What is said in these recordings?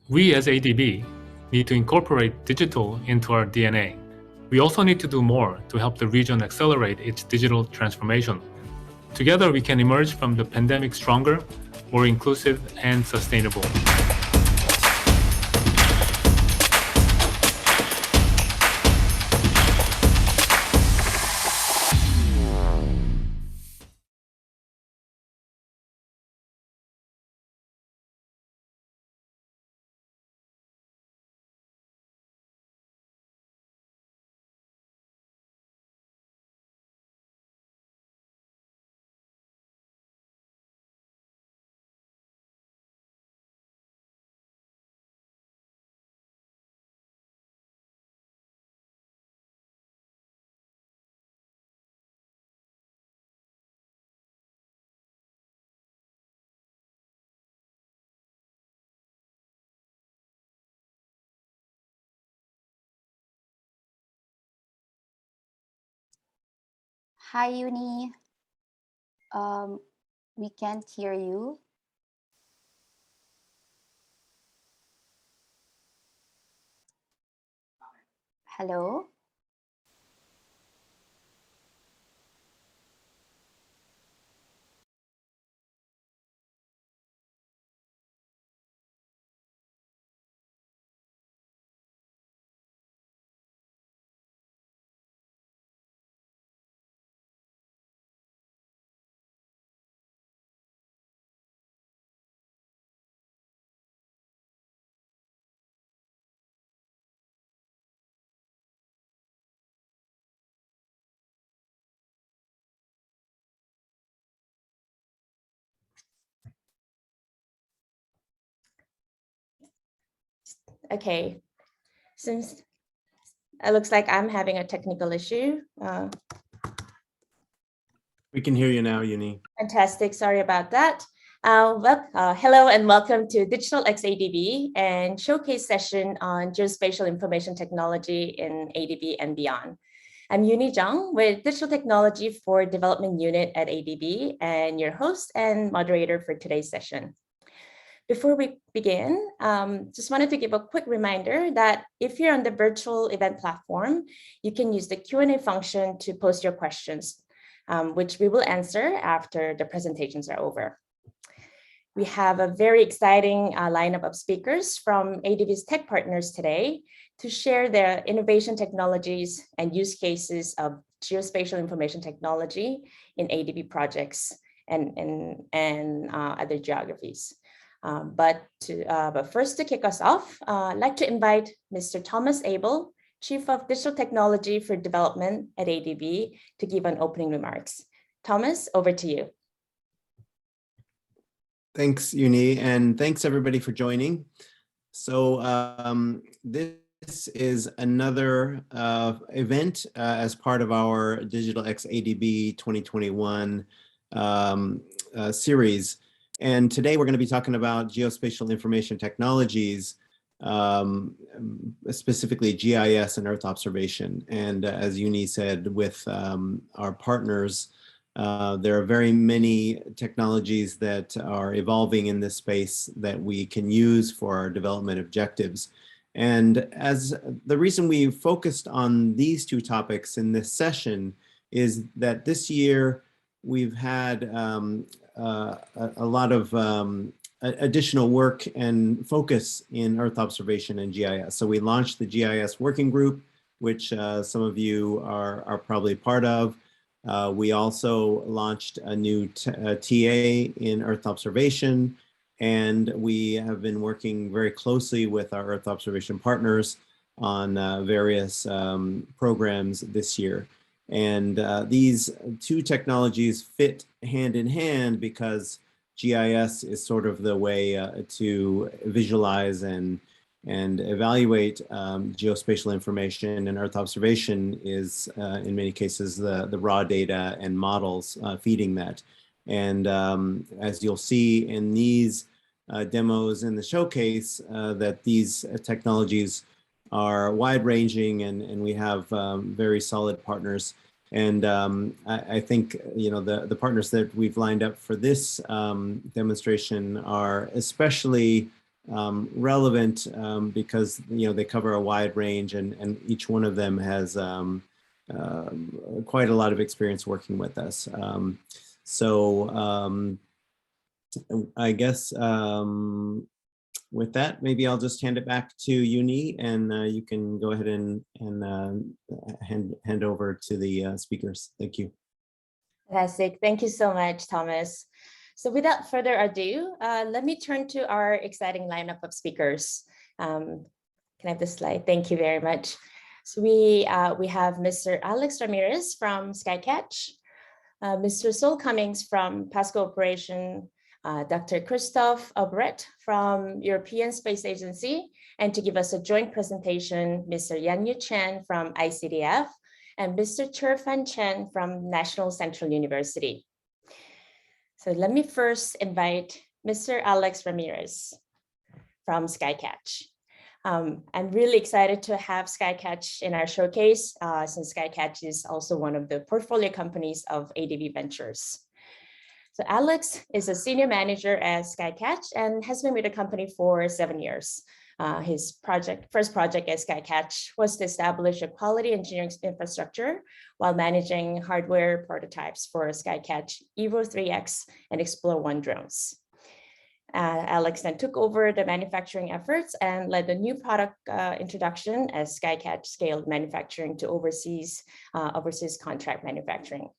We as ADB need to incorporate digital into our DNA. We also need to do more to help the region accelerate its digital transformation. Together, we can emerge from the pandemic stronger, more inclusive, and sustainable. Hi, Uni. We can't hear you. Hello? Okay, since it looks like I'm having a technical issue. We can hear you now, Uni. Fantastic, sorry about that. Hello and welcome to DigitalXADB and showcase session on geospatial information technology in ADB and beyond. I'm Uni Zhang with Digital Technology for Development Unit at ADB and your host and moderator for today's session. Before we begin, just wanted to give a quick reminder that if you're on the virtual event platform, you can use the Q&A function to post your questions, which we will answer after the presentations are over. We have a very exciting lineup of speakers from ADB's tech partners today to share their innovation technologies and use cases of geospatial information technology in ADB projects and other geographies. But first, to kick us off, I'd like to invite Mr. Thomas Abel, Chief of Digital Technology for Development at ADB, to give an opening remarks. Thomas, over to you. Thanks, Uni, and thanks everybody for joining. So this is another event as part of our DigitalXADB 2021 series. And today we're going to be talking about geospatial information technologies, specifically GIS and Earth observation. And as Uni said, with our partners, there are very many technologies that are evolving in this space that we can use for our development objectives. And as the reason we focused on these two topics in this session is that this year we've had a lot of additional work and focus in Earth observation and GIS. So we launched the GIS working group, which some of you are probably part of. We also launched a new TA in Earth observation, and we have been working very closely with our Earth observation partners on various programs this year. And these two technologies fit hand in hand because GIS is sort of the way to visualize and evaluate geospatial information, and Earth observation is in many cases the raw data and models feeding that. And as you'll see in these demos in the showcase, that these technologies are wide-ranging, and we have very solid partners. And I think the partners that we've lined up for this demonstration are especially relevant because they cover a wide range, and each one of them has quite a lot of experience working with us. I guess with that, maybe I'll just hand it back to Uni, and you can go ahead and hand over to the speakers. Thank you. Fantastic. Thank you so much, Thomas. So without further ado, let me turn to our exciting lineup of speakers. Can I have this slide? Thank you very much. So we have Mr. Alex Ramirez from Skycatch, Mr. Sol Cummings from PASCO Operation, Dr. Christophe Aubret from European Space Agency, and to give us a joint presentation, Mr. Yanyu Chen from ICDF, and Mr. Cherfan Chen from National Central University. So let me first invite Mr. Alex Ramirez from Skycatch. I'm really excited to have Skycatch in our showcase, since Skycatch is also one of the portfolio companies of ADB Ventures. So Alex is a senior manager at Skycatch and has been with the company for 7 years. His first project at Skycatch was to establish a quality engineering infrastructure while managing hardware prototypes for Skycatch Evo 3X and Explore 1 drones. Alex then took over the manufacturing efforts and led the new product introduction as Skycatch scaled manufacturing to overseas contract manufacturing.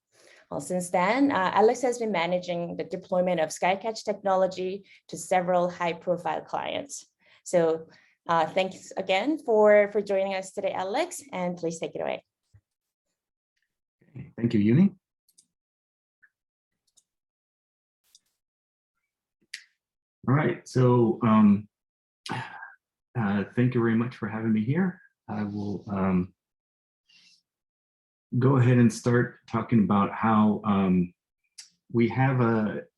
Well, since then, Alex has been managing the deployment of Skycatch technology to several high-profile clients. So thanks again for joining us today, Alex, and please take it away. Thank you, Uni. All right, so thank you very much for having me here. I will go ahead and start talking about how we have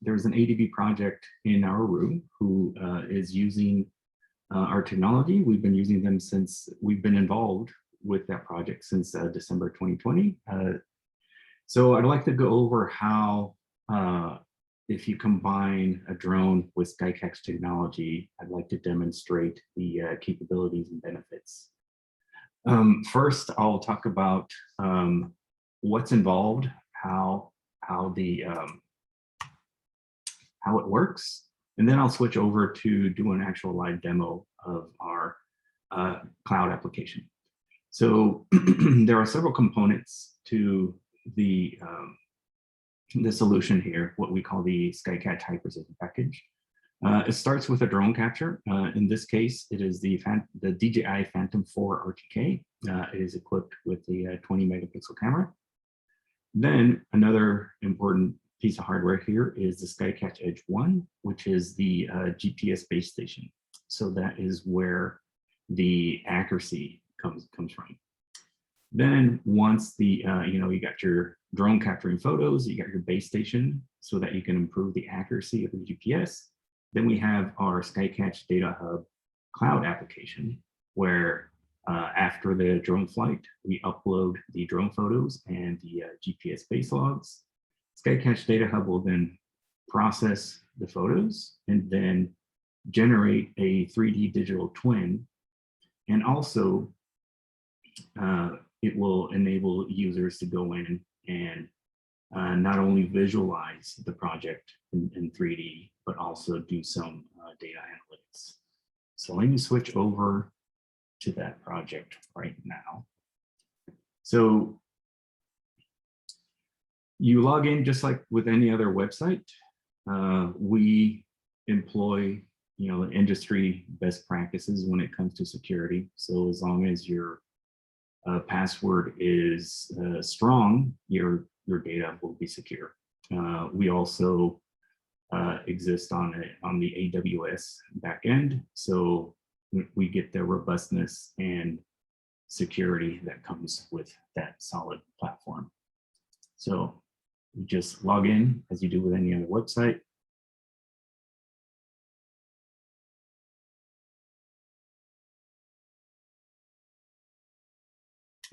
there's an ADB project in our room who is using our technology. We've been using them since we've been involved with that project since December 2020. So I'd like to go over how if you combine a drone with Skycatch technology, I'd like to demonstrate the capabilities and benefits. First, I'll talk about what's involved, how it works, and then I'll switch over to do an actual live demo of our cloud application. So there are several components to the solution here, what we call the Skycatch High Precision package. It starts with a drone capture. In this case, it is the DJI Phantom 4 RTK. It is equipped with the 20 megapixel camera. Then another important piece of hardware here is the Skycatch Edge 1, which is the GPS base station. So that is where the accuracy comes from. Then once the you got your drone capturing photos, you got your base station so that you can improve the accuracy of the GPS. Then we have our Skycatch Data Hub cloud application, where after the drone flight, we upload the drone photos and the GPS base logs. Skycatch Data Hub will then process the photos and then generate a 3D digital twin. And also, it will enable users to go in and not only visualize the project in 3D, but also do some data analytics. So let me switch over to that project right now. So you log in just like with any other website. We employ industry best practices when it comes to security. So as long as your password is strong, your data will be secure. We also exist on the AWS backend, so we get the robustness and security that comes with that solid platform. So you just log in as you do with any other website.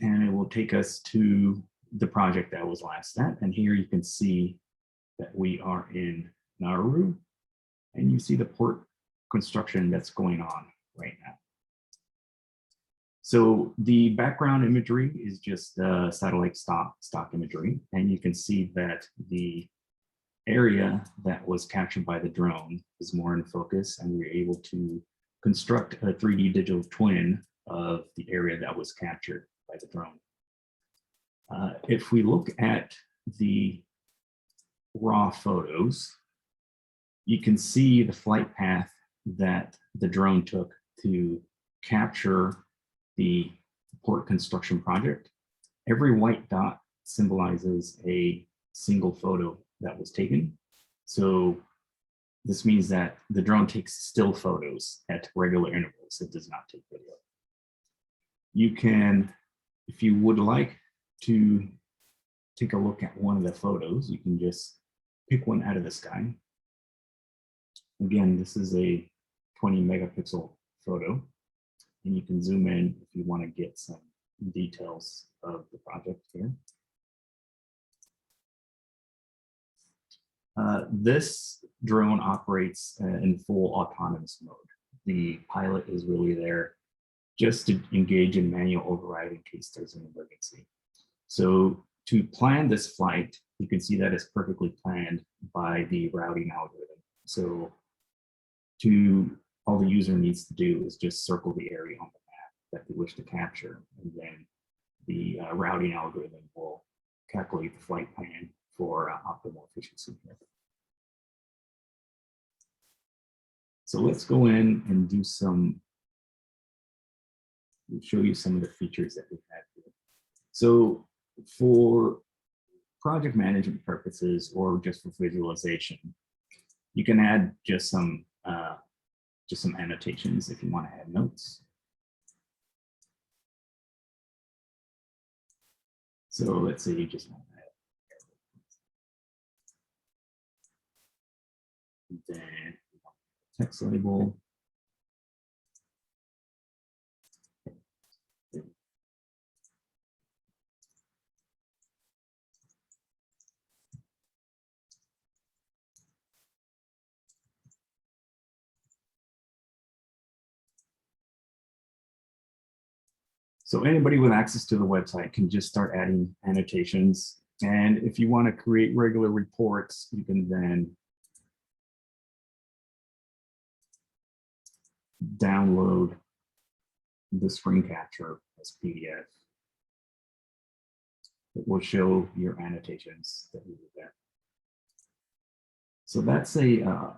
And it will take us to the project that was last at. And here you can see that we are in Nauru, and you see the port construction that's going on right now. So the background imagery is just satellite stock imagery, and you can see that the area that was captured by the drone is more in focus, and we were able to construct a 3D digital twin of the area that was captured by the drone. If we look at the raw photos, you can see the flight path that the drone took to capture the port construction project. Every white dot symbolizes a single photo that was taken. So this means that the drone takes still photos at regular intervals. It does not take video. You can, if you would like to take a look at one of the photos, you can just pick one out of the sky. Again, this is a 20 megapixel photo, and you can zoom in if you want to get some details of the project here. This drone operates in full autonomous mode. The pilot is really there just to engage in manual override in case there's an emergency. So to plan this flight, you can see that it's perfectly planned by the routing algorithm. So all the user needs to do is just circle the area on the map that they wish to capture, and then the routing algorithm will calculate the flight plan for optimal efficiency. So let's go in and do we'll show you some of the features that we have here. So for project management purposes or just for visualization, you can add just some annotations if you want to add notes. So let's say you just want to add then text label. So anybody with access to the website can just start adding annotations. And if you want to create regular reports, you can then download the screen capture as PDF. It will show your annotations that you did there. So that's a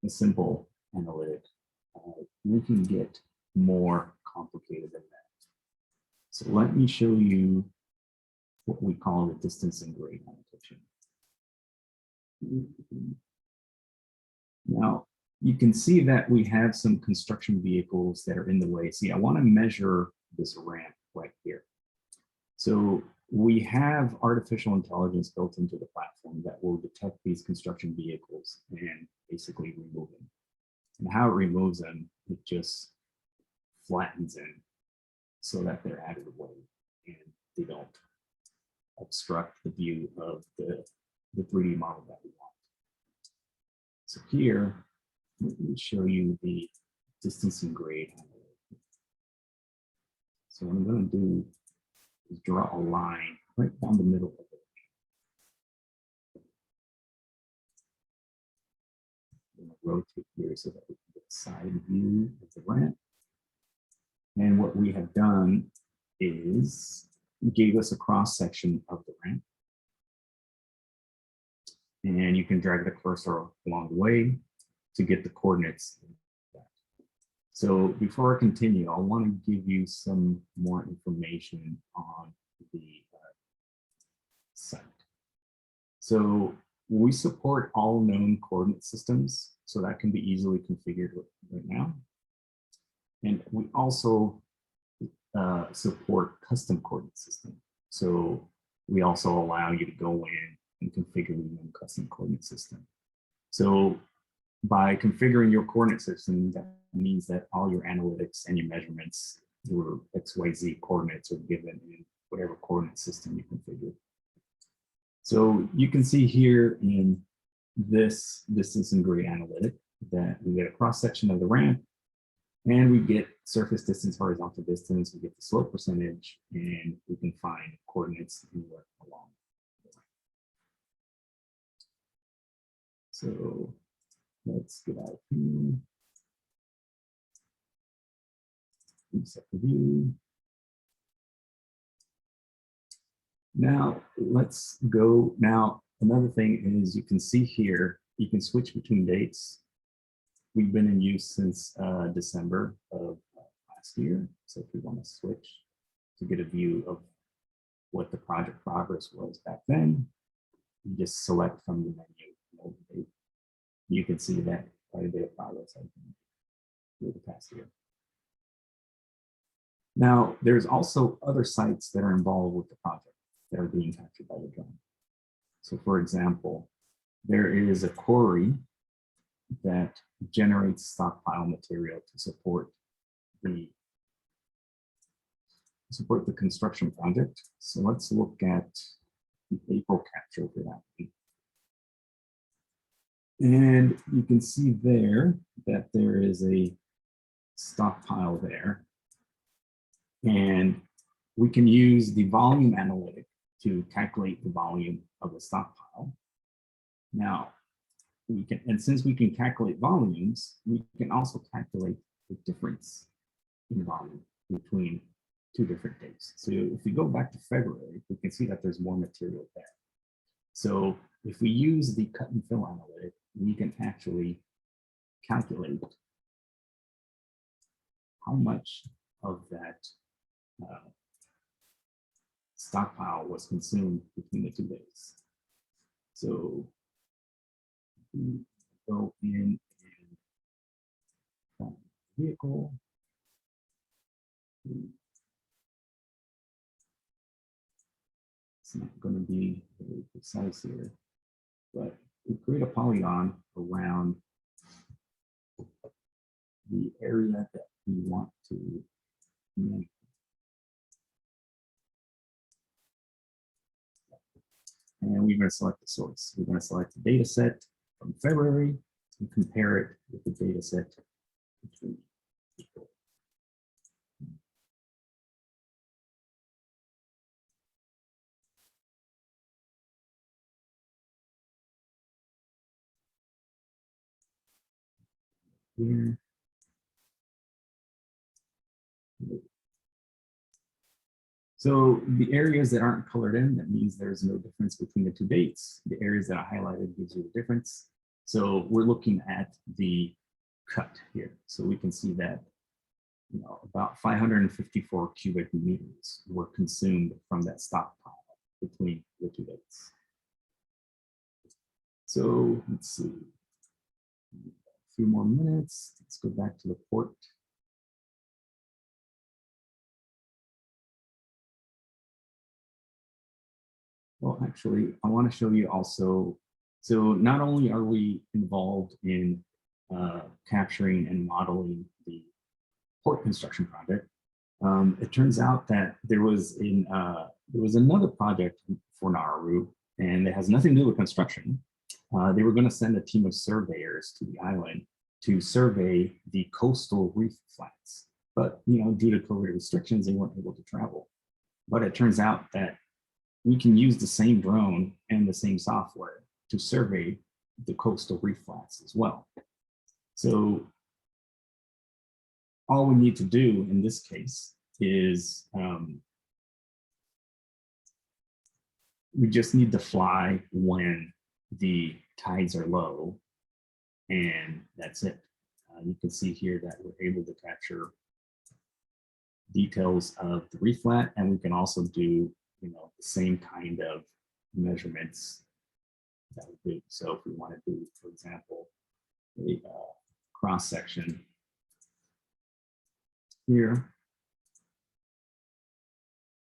simple analytic. We can get more complicated than that. So let me show you what we call the distance and grade annotation. Now, you can see that we have some construction vehicles that are in the way. See, I want to measure this ramp right here. So we have artificial intelligence built into the platform that will detect these construction vehicles and basically remove them. And how it removes them, it just flattens them so that they're out of the way and they don't obstruct the view of the 3D model that we want. So here, let me show you the distance and grade. So what I'm going to do is draw a line right down the middle of it. I'm going to rotate here so that we can get a side view of the ramp. And what we have done is gave us a cross section of the ramp. And you can drag the cursor along the way to get the coordinates. So before I continue, I want to give you some more information on the site. So we support all known coordinate systems, so that can be easily configured right now. And we also support custom coordinate system. So we also allow you to go in and configure your own custom coordinate system. So by configuring your coordinate system, that means that all your analytics and your measurements, your XYZ coordinates are given in whatever coordinate system you configure. So you can see here in this distance and grade analytic that we get a cross section of the ramp, and we get surface distance, horizontal distance, we get the slope percentage, and we can find coordinates anywhere along the ramp. So let's get out here. Reset the view. Now let's go. Now another thing is, you can see here, you can switch between dates. We've been in use since December of last year. So if we want to switch to get a view of what the project progress was back then, you just select from the menu. You can see that quite a bit of progress has been through the past year. Now, there's also other sites that are involved with the project that are being captured by the drone. So for example, there is a quarry that generates stockpile material to support the construction project. So let's look at the April capture for that. And you can see there that there is a stockpile there. And we can use the volume analytic to calculate the volume of the stockpile. Now, we can, and since we can calculate volumes, we can also calculate the difference in volume between two different dates. So if we go back to February, we can see that there's more material there. So if we use the cut and fill analytic, we can actually calculate how much of that stockpile was consumed between the 2 days. So we go in and find the vehicle. It's not going to be very precise here, but we create a polygon around the area that we want to manage. And we're going to select the source. We're going to select the data set from February and compare it with the data set between April. Here. So the areas that aren't colored in, that means there's no difference between the 2 dates. The areas that are highlighted gives you the difference. So we're looking at the cut here. So we can see that, you know, about 554 cubic meters were consumed from that stockpile between the 2 dates. So let's see, a few more minutes. Let's go back to the port. Well, actually, I want to show you also, so not only are we involved in capturing and modeling the port construction project, it turns out that there was another project for Nauru, and it has nothing to do with construction. They were going to send a team of surveyors to the island to survey the coastal reef flats, but due to COVID restrictions, they weren't able to travel. But it turns out that we can use the same drone and the same software to survey the coastal reef flats as well. So all we need to do in this case is we just need to fly when the tides are low, and that's it. You can see here that we're able to capture details of the reef flat, and we can also do the same kind of measurements that we do. So if we want to do, for example, a cross section here,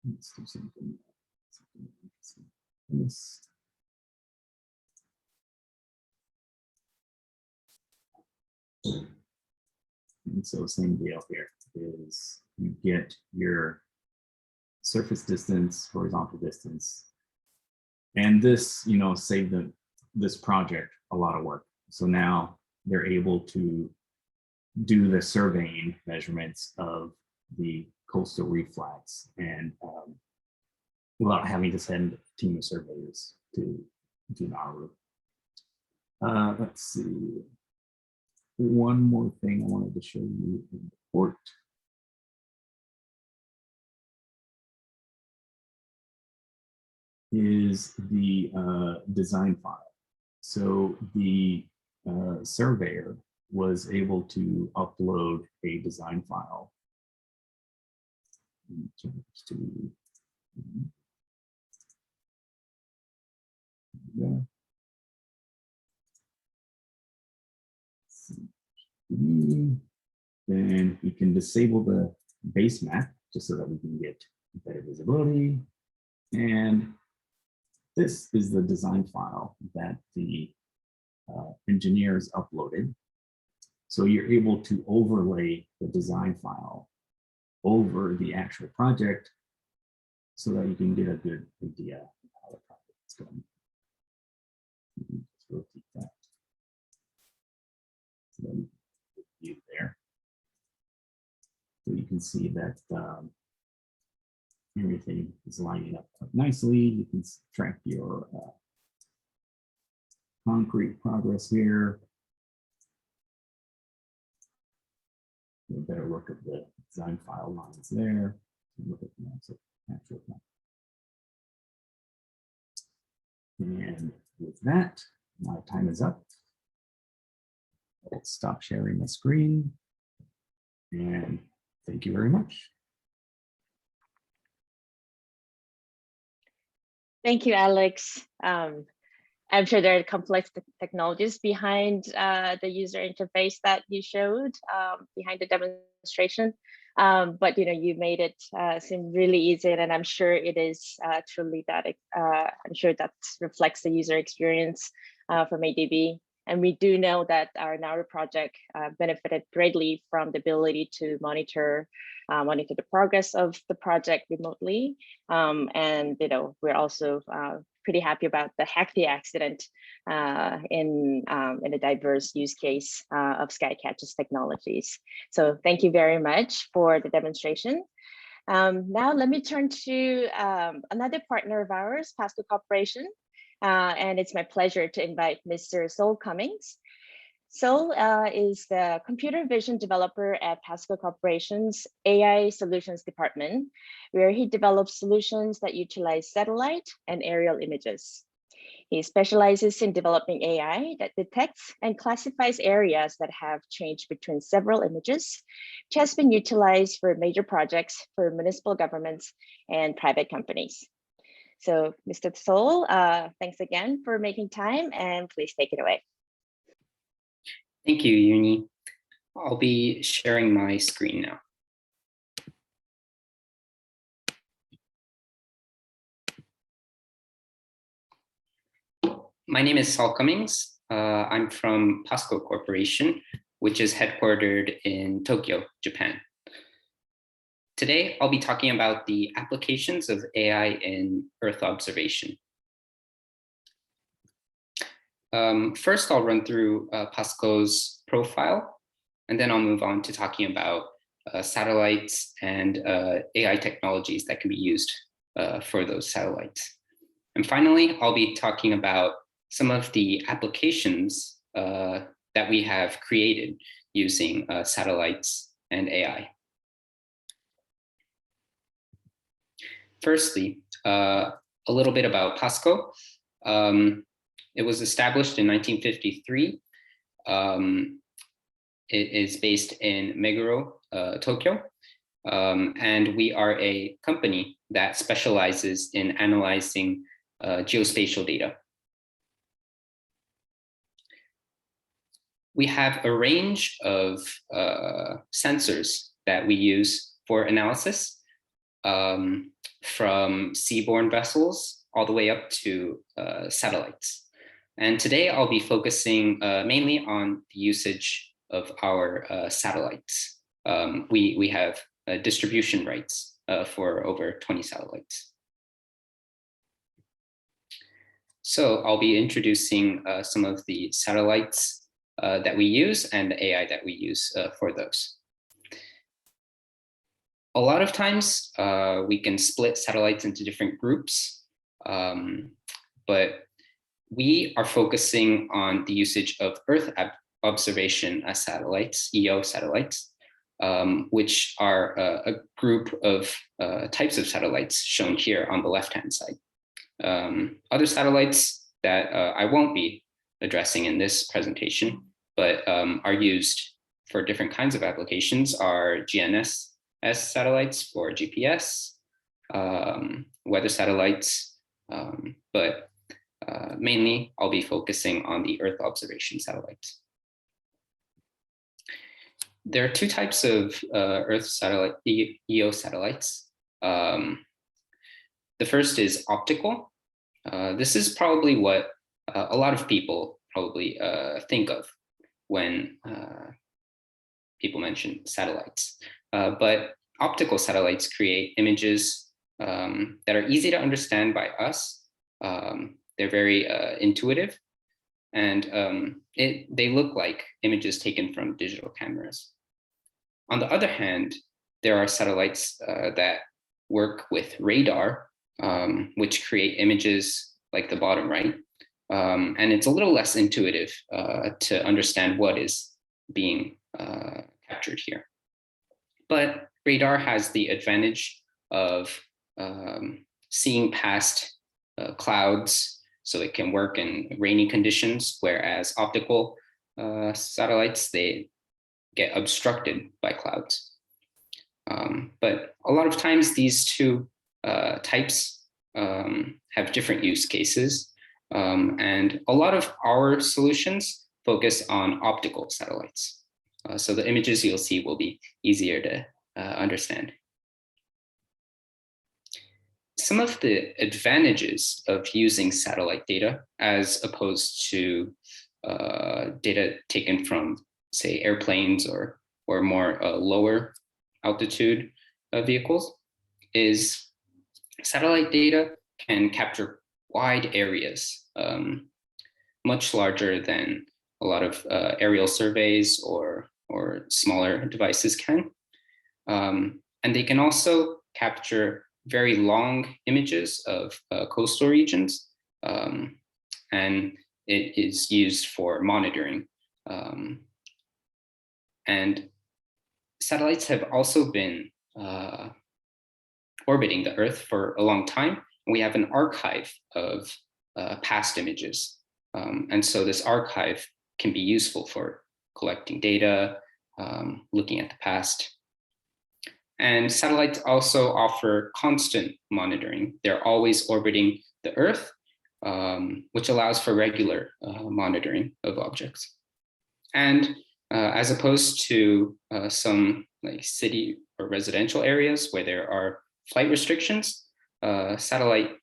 let's do something interesting. This. And so same deal here is you get your surface distance, horizontal distance, and this saved this project a lot of work. So now they're able to do the surveying measurements of the coastal reef flats and without having to send a team of surveyors to Nauru. Let's see. One more thing I wanted to show you in the report. Is the design file. So the surveyor was able to upload a design file to then we can disable the base map just so that we can get better visibility. And this is the design file that the engineers uploaded. So you're able to overlay the design file over the actual project so that you can get a good idea of how the project is going. Let's rotate that. So then view there. So you can see that everything is lining up nicely. You can track your concrete progress here. A better look at the design file lines there. Look at the actual plan. And with that, my time is up. I'll stop sharing my screen. And thank you very much. Thank you, Alex. I'm sure there are complex technologies behind the user interface that you showed behind the demonstration. But you made it seem really easy, and I'm sure it is truly that. I'm sure that reflects the user experience from ADB. And we do know that our Nauru project benefited greatly from the ability to monitor the progress of the project remotely. And we're also pretty happy about the Hackney accident in a diverse use case of Skycatcher's technologies. So thank you very much for the demonstration. Now let me turn to another partner of ours, Pasco Corporation. And it's my pleasure to invite Mr. Sol Cummings. Sol is the computer vision developer at Pasco Corporation's AI Solutions Department, where he develops solutions that utilize satellite and aerial images. He specializes in developing AI that detects and classifies areas that have changed between several images, which has been utilized for major projects for municipal governments and private companies. So, Mr. Sol, thanks again for making time, and please take it away. Thank you, Uni. I'll be sharing my screen now. My name is Sol Cummings. I'm from Pasco Corporation, which is headquartered in Tokyo, Japan. Today, I'll be talking about the applications of AI in Earth observation. First, I'll run through Pasco's profile, and then I'll move on to talking about satellites and AI technologies that can be used for those satellites. And finally, I'll be talking about some of the applications that we have created using satellites and AI. Firstly, a little bit about Pasco. It was established in 1953. It is based in Meguro, Tokyo. And we are a company that specializes in analyzing geospatial data. We have a range of sensors that we use for analysis, from seaborne vessels all the way up to satellites. And today I'll be focusing mainly on the usage of our satellites. We have distribution rights for over 20 satellites. So I'll be introducing some of the satellites that we use and the AI that we use for those. A lot of times we can split satellites into different groups, but we are focusing on the usage of Earth observation satellites, EO satellites, which are a group of types of satellites shown here on the left-hand side. Other satellites that I won't be addressing in this presentation, but are used for different kinds of applications are GNSS satellites for GPS, weather satellites, but mainly I'll be focusing on the Earth observation satellites. There are two types of Earth satellite, EO satellites. The first is optical. This is probably what a lot of people probably think of when people mention satellites. But optical satellites create images that are easy to understand by us. They're very intuitive, and they look like images taken from digital cameras. On the other hand, there are satellites that work with radar, which create images like the bottom right. And it's a little less intuitive to understand what is being captured here. But radar has the advantage of seeing past clouds, so it can work in rainy conditions, whereas optical satellites, they get obstructed by clouds. But a lot of times these two types have different use cases. And a lot of our solutions focus on optical satellites. So the images you'll see will be easier to understand. Some of the advantages of using satellite data as opposed to data taken from, say, airplanes or more lower altitude vehicles is satellite data can capture wide areas, much larger than a lot of aerial surveys or smaller devices can. And they can also capture very long images of coastal regions, and it is used for monitoring. And satellites have also been orbiting the Earth for a long time. We have an archive of past images. And so this archive can be useful for collecting data, looking at the past. And satellites also offer constant monitoring. They're always orbiting the Earth, which allows for regular monitoring of objects. And as opposed to some like city or residential areas where there are flight restrictions, satellites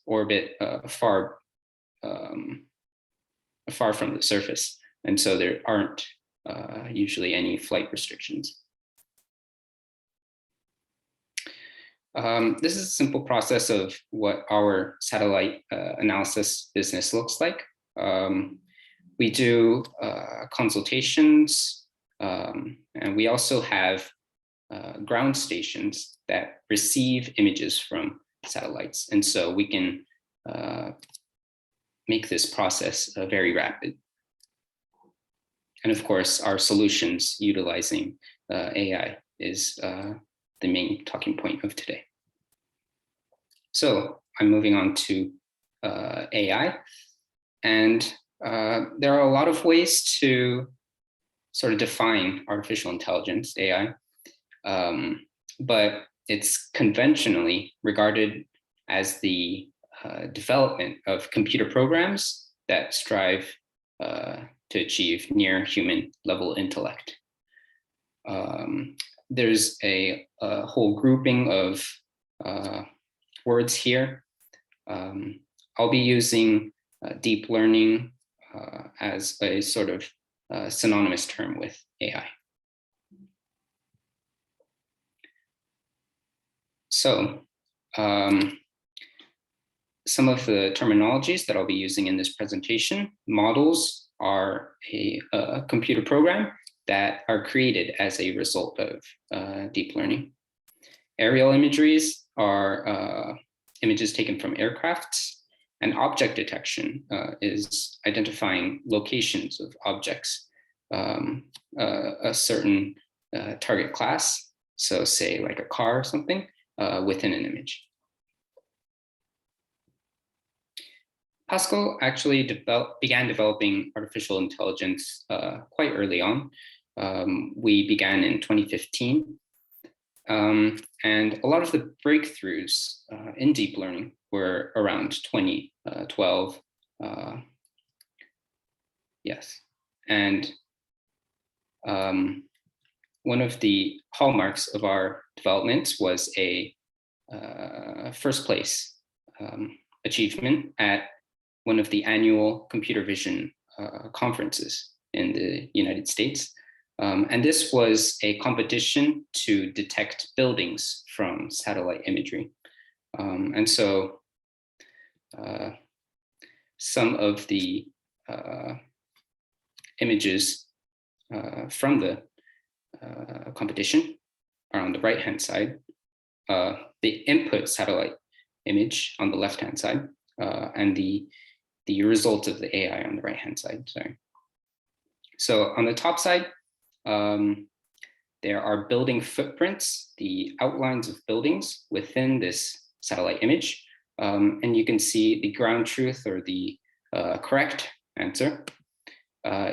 orbit far from the surface. And so there aren't usually any flight restrictions. This is a simple process of what our satellite analysis business looks like. We do consultations, and we also have ground stations that receive images from satellites. And so we can make this process very rapid. And of course, our solutions utilizing AI is the main talking point of today. So I'm moving on to AI. And there are a lot of ways to sort of define artificial intelligence, AI, but it's conventionally regarded as the development of computer programs that strive to achieve near human level intellect. There's a whole grouping of words here. I'll be using deep learning as a sort of synonymous term with AI. So some of the terminologies that I'll be using in this presentation: models, are a computer program that are created as a result of deep learning. Aerial imageries are images taken from aircrafts, and object detection is identifying locations of objects, a certain target class, so say like a car or something, within an image. Pascal actually began developing artificial intelligence quite early on. We began in 2015. And a lot of the breakthroughs in deep learning were around 2012. Yes. And one of the hallmarks of our development was a first place achievement at one of the annual computer vision conferences in the United States. And this was a competition to detect buildings from satellite imagery. And so some of the images from the competition are on the right-hand side, the input satellite image on the left-hand side, and the result of the AI on the right-hand side, sorry. So on the top side, there are building footprints, the outlines of buildings within this satellite image. And you can see the ground truth, or the correct answer,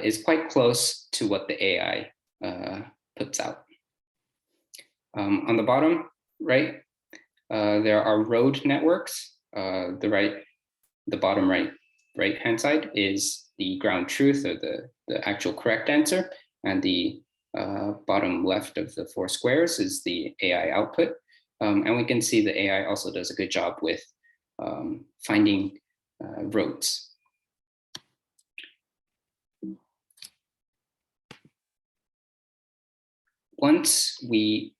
is quite close to what the AI puts out. On the bottom right, there are road networks. The bottom right-hand side is the ground truth, or the actual correct answer, and the bottom left of the 4 squares is the AI output. And we can see the AI also does a good job with finding roads. Once we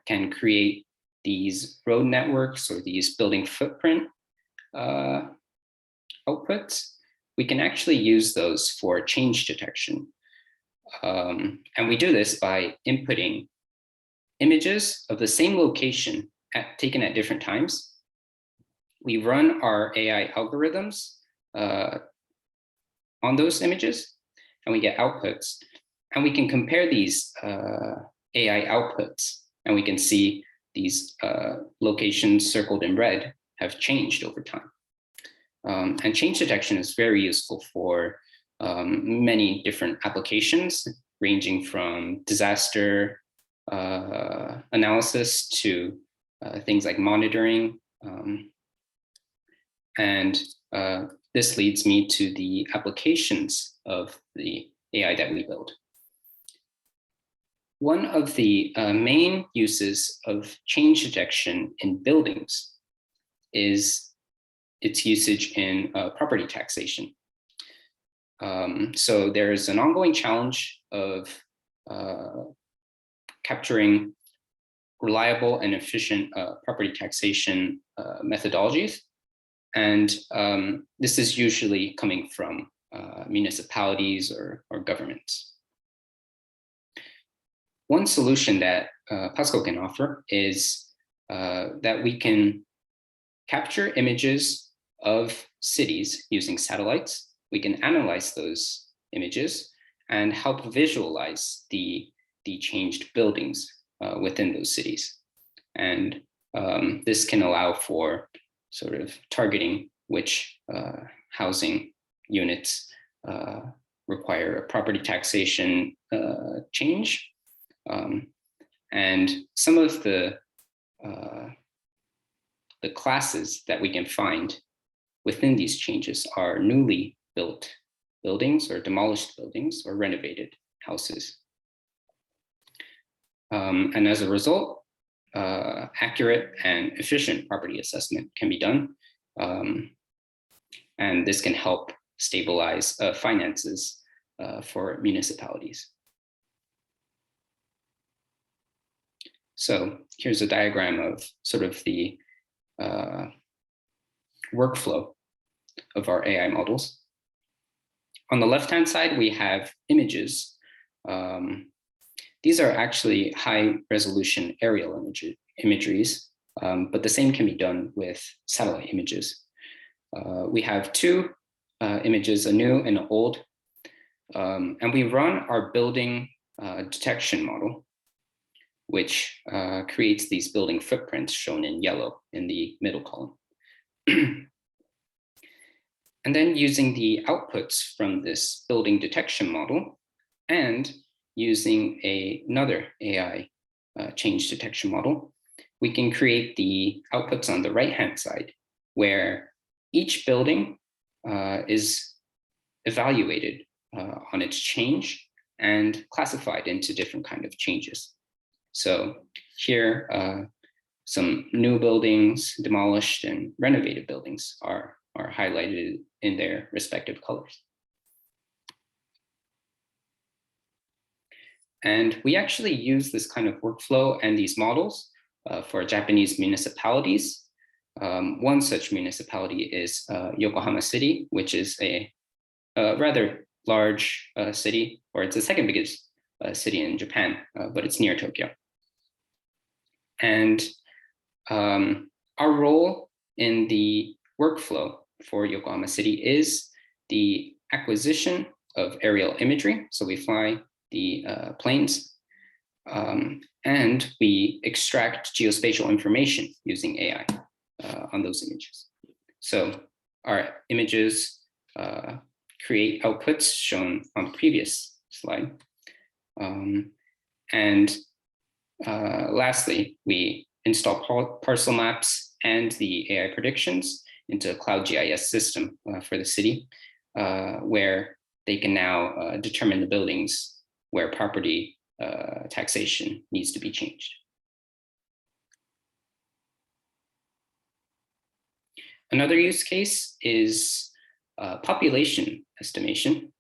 can create these road networks or these building footprint outputs, we can actually use those for change detection. And we do this by inputting images of the same location taken at different times. We run our AI algorithms on those images, and we get outputs. And we can compare these AI outputs, and we can see these locations circled in red have changed over time. And change detection is very useful for many different applications, ranging from disaster analysis to things like monitoring. And this leads me to the applications of the AI that we build. One of the main uses of change detection in buildings is its usage in property taxation. So there's an ongoing challenge of capturing reliable and efficient property taxation methodologies. And this is usually coming from municipalities or governments. One solution that Pascal can offer is that we can capture images of cities using satellites. We can analyze those images and help visualize the changed buildings within those cities. And this can allow for sort of targeting which housing units require a property taxation change. And some of the classes that we can find within these changes are newly built buildings, or demolished buildings, or renovated houses. And as a result, accurate and efficient property assessment can be done. And this can help stabilize finances for municipalities. So here's a diagram of sort of the workflow of our AI models. On the left-hand side, we have images. These are actually high-resolution aerial imageries, but the same can be done with satellite images. We have two images, a new and an old, and we run our building detection model, which creates these building footprints shown in yellow in the middle column. And then using the outputs from this building detection model and using another AI change detection model, we can create the outputs on the right-hand side, where each building is evaluated on its change and classified into different kind of changes. So here, some new buildings, demolished and renovated buildings are highlighted in their respective colors. And we actually use this kind of workflow and these models for Japanese municipalities. One such municipality is Yokohama City, which is a rather large city, or it's the second biggest city in Japan, but it's near Tokyo. And our role in the workflow for Yokohama City is the acquisition of aerial imagery. So we fly the planes and we extract geospatial information using AI on those images. So our images create outputs shown on the previous slide. Lastly, we install parcel maps and the AI predictions into a cloud GIS system for the city, where they can now determine the buildings where property taxation needs to be changed. Another use case is population estimation.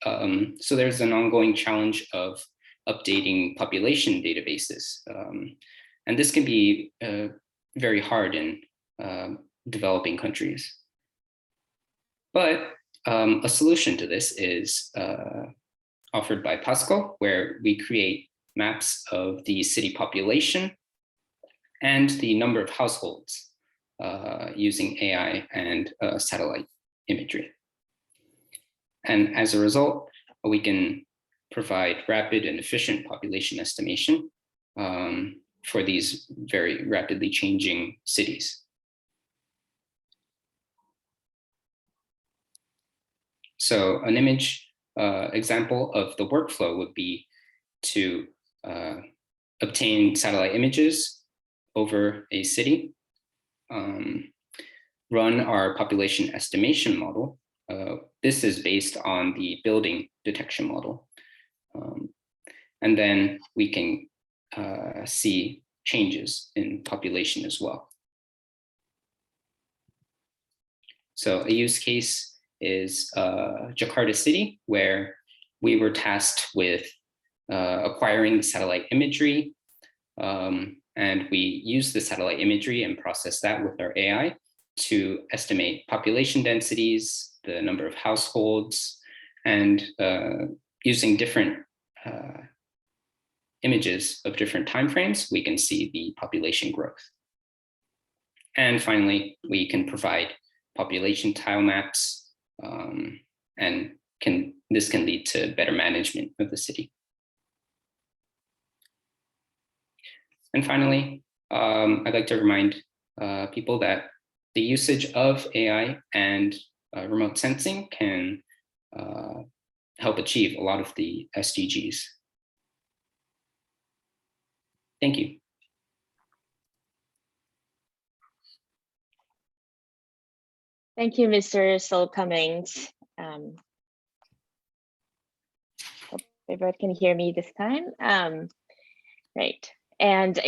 So there's an ongoing challenge of updating population databases. And this can be very hard in developing countries. But a solution to this is offered by Pasco, where we create maps of the city population and the number of households using AI and satellite imagery. And as a result, we can provide rapid and efficient population estimation for these very rapidly changing cities. So an image example of the workflow would be to obtain satellite images over a city, run our population estimation model. This is based on the building detection model. And then we can see changes in population as well. So a use case is Jakarta City, where we were tasked with acquiring satellite imagery, and we use the satellite imagery and process that with our AI to estimate population densities, the number of households, and using different images of different timeframes, we can see the population growth. And finally, we can provide population tile maps, and this can lead to better management of the city. And finally, I'd like to remind people that the usage of AI and remote sensing can help achieve a lot of the SDGs. Thank you. Thank you, Mr. Sol Cummings. Hope everyone can hear me this time. Right. And,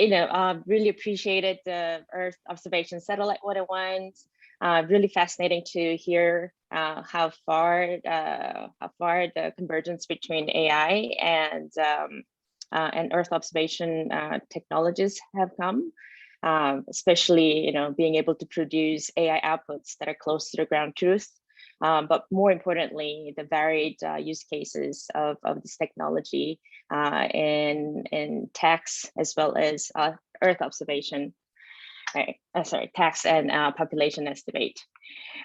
really appreciated the Earth Observation Satellite 101. Really fascinating to hear how far the convergence between AI and Earth observation technologies have come. Especially, being able to produce AI outputs that are close to the ground truth, but more importantly, the varied use cases of this technology in tax as well as Earth observation. Right. Tax and population estimate.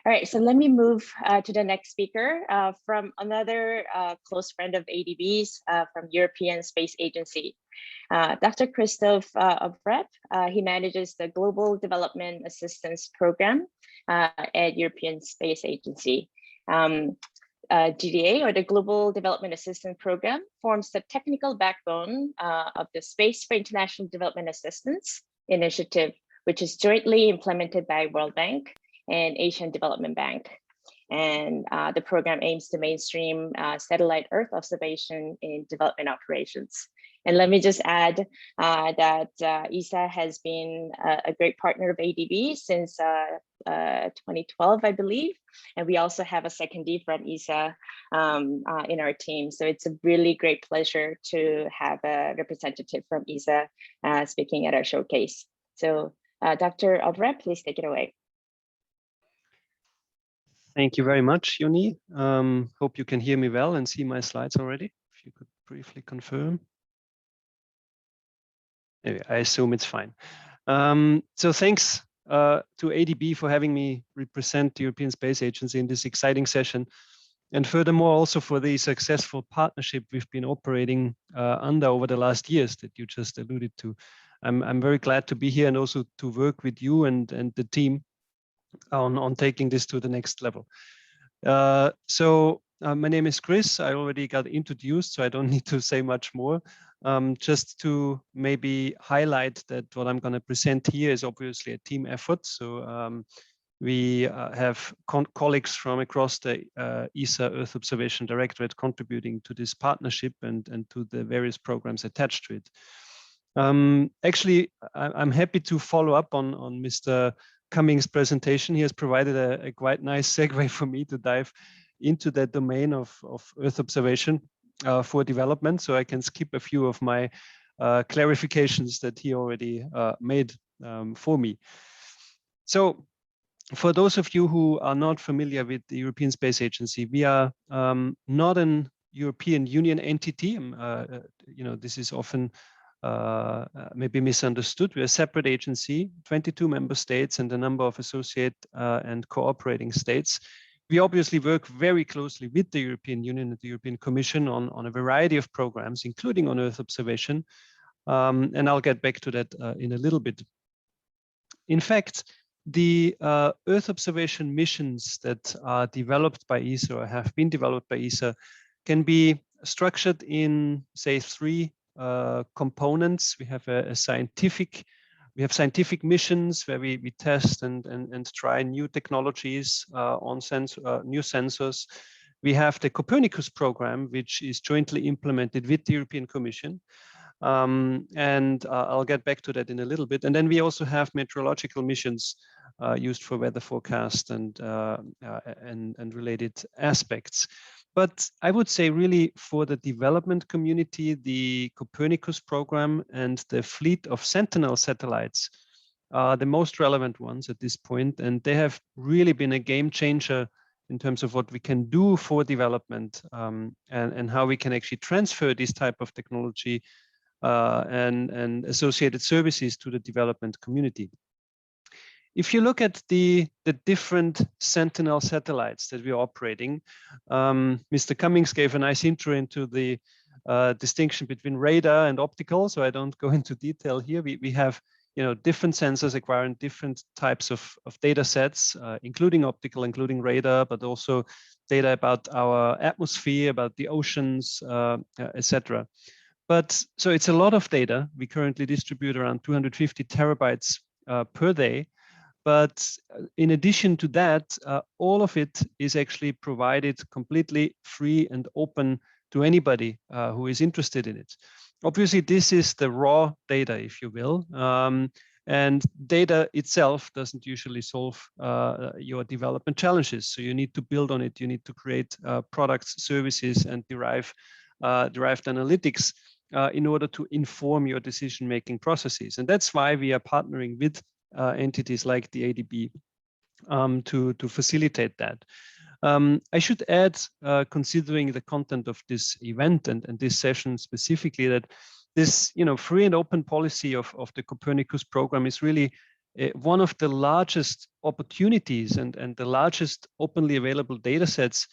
All right, so let me move to the next speaker from another close friend of ADB's from European Space Agency, Dr. Christoph Obrep. He manages the Global Development Assistance Program at European Space Agency. GDA, or the Global Development Assistance Program, forms the technical backbone of the Space for International Development Assistance initiative, which is jointly implemented by World Bank and Asian Development Bank. And the program aims to mainstream satellite Earth observation in development operations. And let me just add that ESA has been a great partner of ADB since 2012, I believe. And we also have a secondee from ESA in our team. So it's a really great pleasure to have a representative from ESA speaking at our showcase. So Dr. Obrep, please take it away. Thank you very much, Yuni. Hope you can hear me well and see my slides already. If you could briefly confirm. Anyway, I assume it's fine. So thanks to ADB for having me represent the European Space Agency in this exciting session. And furthermore, also for the successful partnership we've been operating under over the last years that you just alluded to. I'm very glad to be here and also to work with you and the team on taking this to the next level. My name is Chris. I already got introduced, so I don't need to say much more. Just to maybe highlight that what I'm going to present here is obviously a team effort. So we have colleagues from across the ESA Earth Observation Directorate contributing to this partnership and to the various programs attached to it. Actually, I'm happy to follow up on Mr. Cummings' presentation. He has provided a quite nice segue for me to dive into the domain of Earth observation for development. So I can skip a few of my clarifications that he already made for me. So for those of you who are not familiar with the European Space Agency, we are not an European Union entity. This is often maybe misunderstood. We're a separate agency, 22 member states and a number of associate and cooperating states. We obviously work very closely with the European Union and the European Commission on a variety of programs, including on Earth observation. And I'll get back to that in a little bit. In fact, the Earth observation missions that are developed by ESA or have been developed by ESA can be structured in, say, three components. We have scientific missions where we test and try new technologies on new sensors. We have the Copernicus program, which is jointly implemented with the European Commission. I'll get back to that in a little bit. And then we also have meteorological missions used for weather forecast and related aspects. But I would say really for the development community, the Copernicus program and the fleet of Sentinel satellites are the most relevant ones at this point. And they have really been a game changer in terms of what we can do for development and how we can actually transfer this type of technology and associated services to the development community. If you look at the different Sentinel satellites that we're operating, Mr. Cummings gave a nice intro into the distinction between radar and optical, so I don't go into detail here. We have different sensors acquiring different types of data sets, including optical, including radar, but also data about our atmosphere, about the oceans, etc. But so it's a lot of data. We currently distribute around 250 terabytes per day. But in addition to that, all of it is actually provided completely free and open to anybody who is interested in it. Obviously, this is the raw data, if you will. And data itself doesn't usually solve your development challenges. So you need to build on it. You need to create products, services, and derived analytics in order to inform your decision-making processes. And that's why we are partnering with entities like the ADB to facilitate that. I should add, considering the content of this event and this session specifically, that this free and open policy of the Copernicus program is really one of the largest opportunities and the largest openly available data sets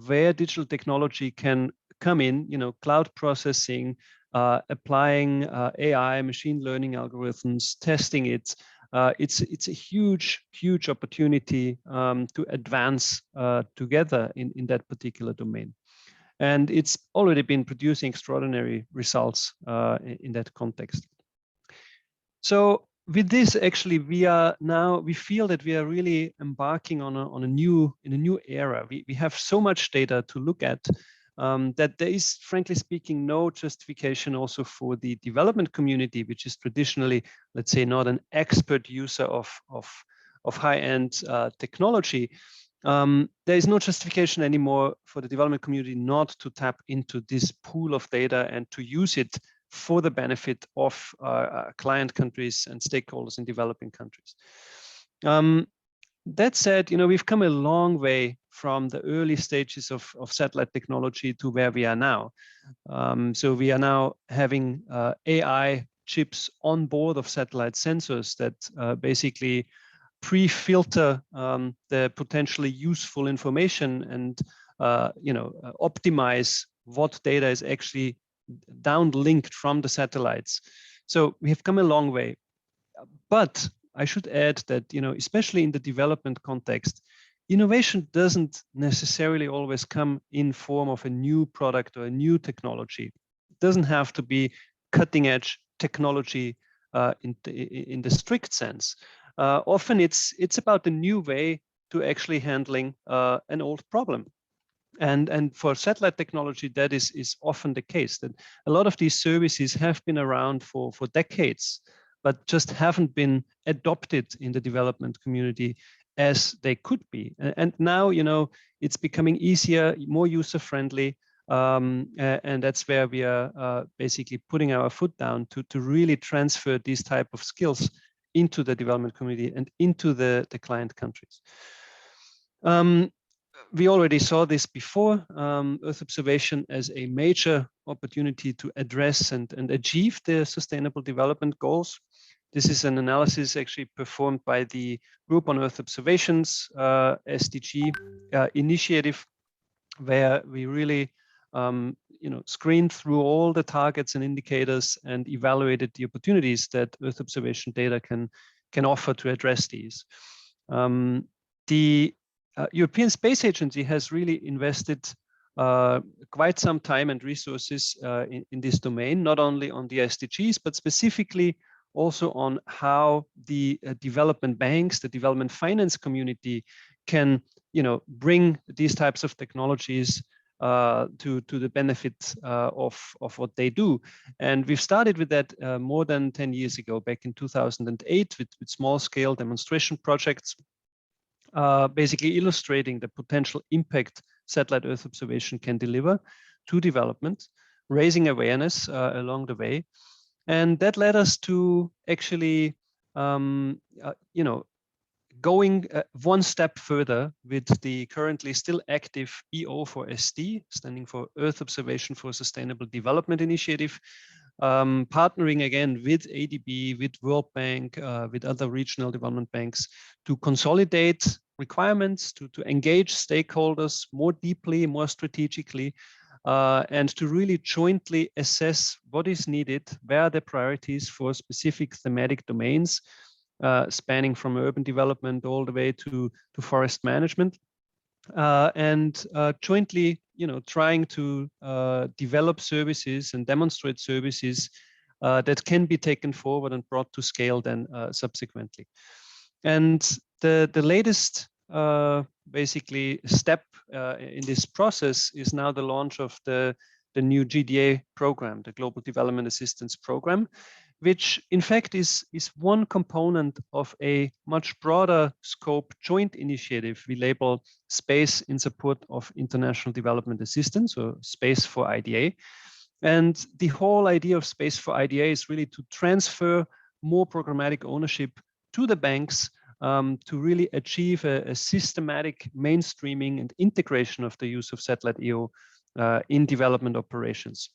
where digital technology can come in, cloud processing, applying AI, machine learning algorithms, testing it. It's a huge opportunity to advance together in that particular domain. And it's already been producing extraordinary results in that context. So with this, actually, we feel that we are really embarking on a new era. We have so much data to look at that there is, frankly speaking, no justification also for the development community, which is traditionally, let's say, not an expert user of high-end technology. There is no justification anymore for the development community not to tap into this pool of data and to use it for the benefit of client countries and stakeholders in developing countries. That said, we've come a long way from the early stages of satellite technology to where we are now. So we are now having AI chips on board of satellite sensors that basically pre-filter the potentially useful information and optimize what data is actually downlinked from the satellites. So we have come a long way. But I should add that, especially in the development context, innovation doesn't necessarily always come in form of a new product or a new technology. It doesn't have to be cutting edge technology in the strict sense. Often it's about a new way to actually handling an old problem. And for satellite technology, that is often the case, that a lot of these services have been around for decades, but just haven't been adopted in the development community as they could be. And now, it's becoming easier, more user-friendly, and that's where we are basically putting our foot down to really transfer these type of skills into the development community and into the client countries. We already saw this before, Earth observation as a major opportunity to address and achieve the Sustainable Development Goals. This is an analysis actually performed by the Group on Earth Observations, SDG initiative, where we really screened through all the targets and indicators and evaluated the opportunities that Earth observation data can offer to address these. The European Space Agency has really invested quite some time and resources in this domain, not only on the SDGs, but specifically also on how the development banks, the development finance community can, bring these types of technologies to the benefit of what they do. And we've started with that more than 10 years ago, back in 2008, with small-scale demonstration projects, basically illustrating the potential impact satellite Earth observation can deliver to development, raising awareness along the way. And that led us to actually, going one step further with the currently still active EO4SD, standing for Earth Observation for Sustainable Development Initiative, partnering again with ADB, with World Bank, with other regional development banks to consolidate requirements, to engage stakeholders more deeply, more strategically, and to really jointly assess what is needed, where are the priorities for specific thematic domains, spanning from urban development all the way to forest management, and jointly, trying to develop services and demonstrate services that can be taken forward and brought to scale then subsequently. And the latest basically step in this process is now the launch of the new GDA program, the Global Development Assistance Program, which in fact is one component of a much broader scope joint initiative we label Space in Support of International Development Assistance, or Space for IDA. And the whole idea of Space for IDA is really to transfer more programmatic ownership to the banks to really achieve a systematic mainstreaming and integration of the use of satellite EO in development operations.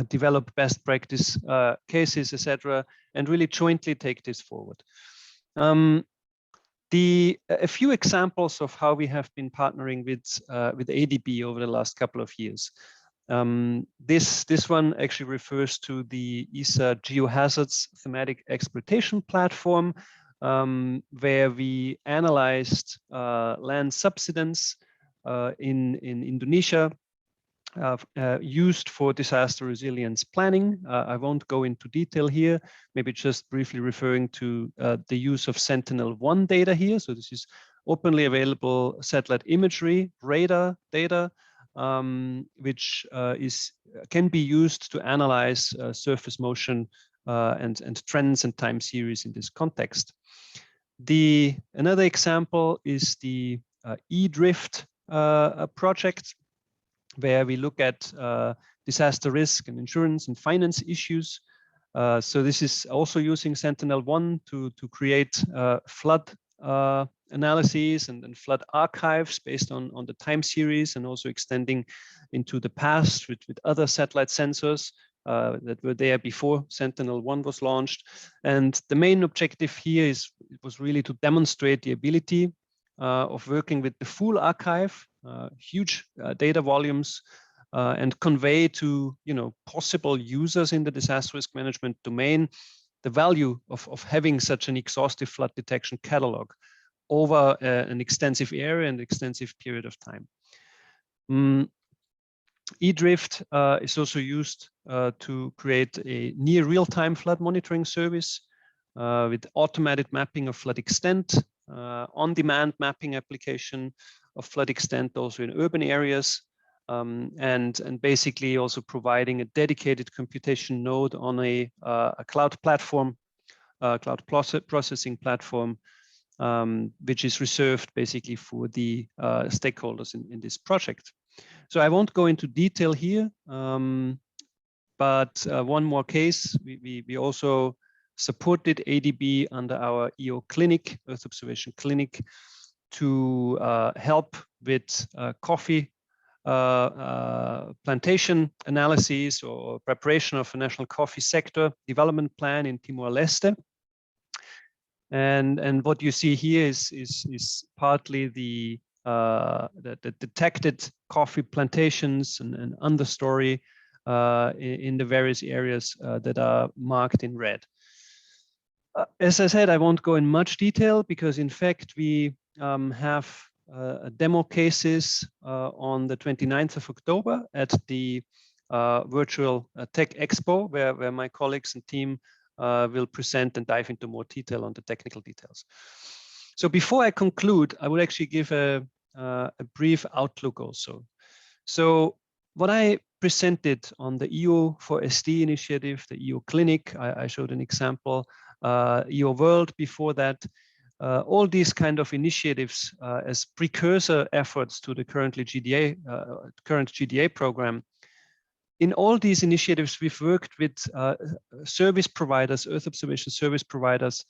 Develop best practice cases, etc., and really jointly take this forward. A few examples of how we have been partnering with ADB over the last couple of years. This one actually refers to the ESA Geohazards Thematic Exploitation Platform, where we analyzed land subsidence in Indonesia, used for disaster resilience planning. I won't go into detail here, maybe just briefly referring to the use of Sentinel-1 data here. So this is openly available satellite imagery, radar data, which can be used to analyze surface motion and trends and time series in this context. Another example is the eDrift project, where we look at disaster risk and insurance and finance issues. So this is also using Sentinel-1 to create flood analyses and flood archives based on the time series, and also extending into the past with other satellite sensors that were there before Sentinel-1 was launched. And the main objective here was really to demonstrate the ability of working with the full archive, huge data volumes, and convey to possible users in the disaster risk management domain the value of having such an exhaustive flood detection catalog over an extensive area and extensive period of time. eDrift is also used to create a near real-time flood monitoring service with automated mapping of flood extent, on-demand mapping application of flood extent also in urban areas, and basically also providing a dedicated computation node on a cloud platform, cloud processing platform, which is reserved basically for the stakeholders in this project. So I won't go into detail here, but one more case, we also supported ADB under our EO clinic, Earth Observation Clinic, to help with coffee plantation analysis or preparation of a national coffee sector development plan in Timor-Leste. And what you see here is partly the detected coffee plantations and understory in the various areas that are marked in red. As I said, I won't go in much detail because in fact we have demo cases on the 29th of October at the virtual Tech Expo, where my colleagues and team will present and dive into more detail on the technical details. So before I conclude, I would actually give a brief outlook also. So what I presented on the EO for SD initiative, the EO clinic, I showed an example, EO World before that, all these kind of initiatives as precursor efforts to the current GDA program. In all these initiatives, we've worked with service providers, Earth observation service providers,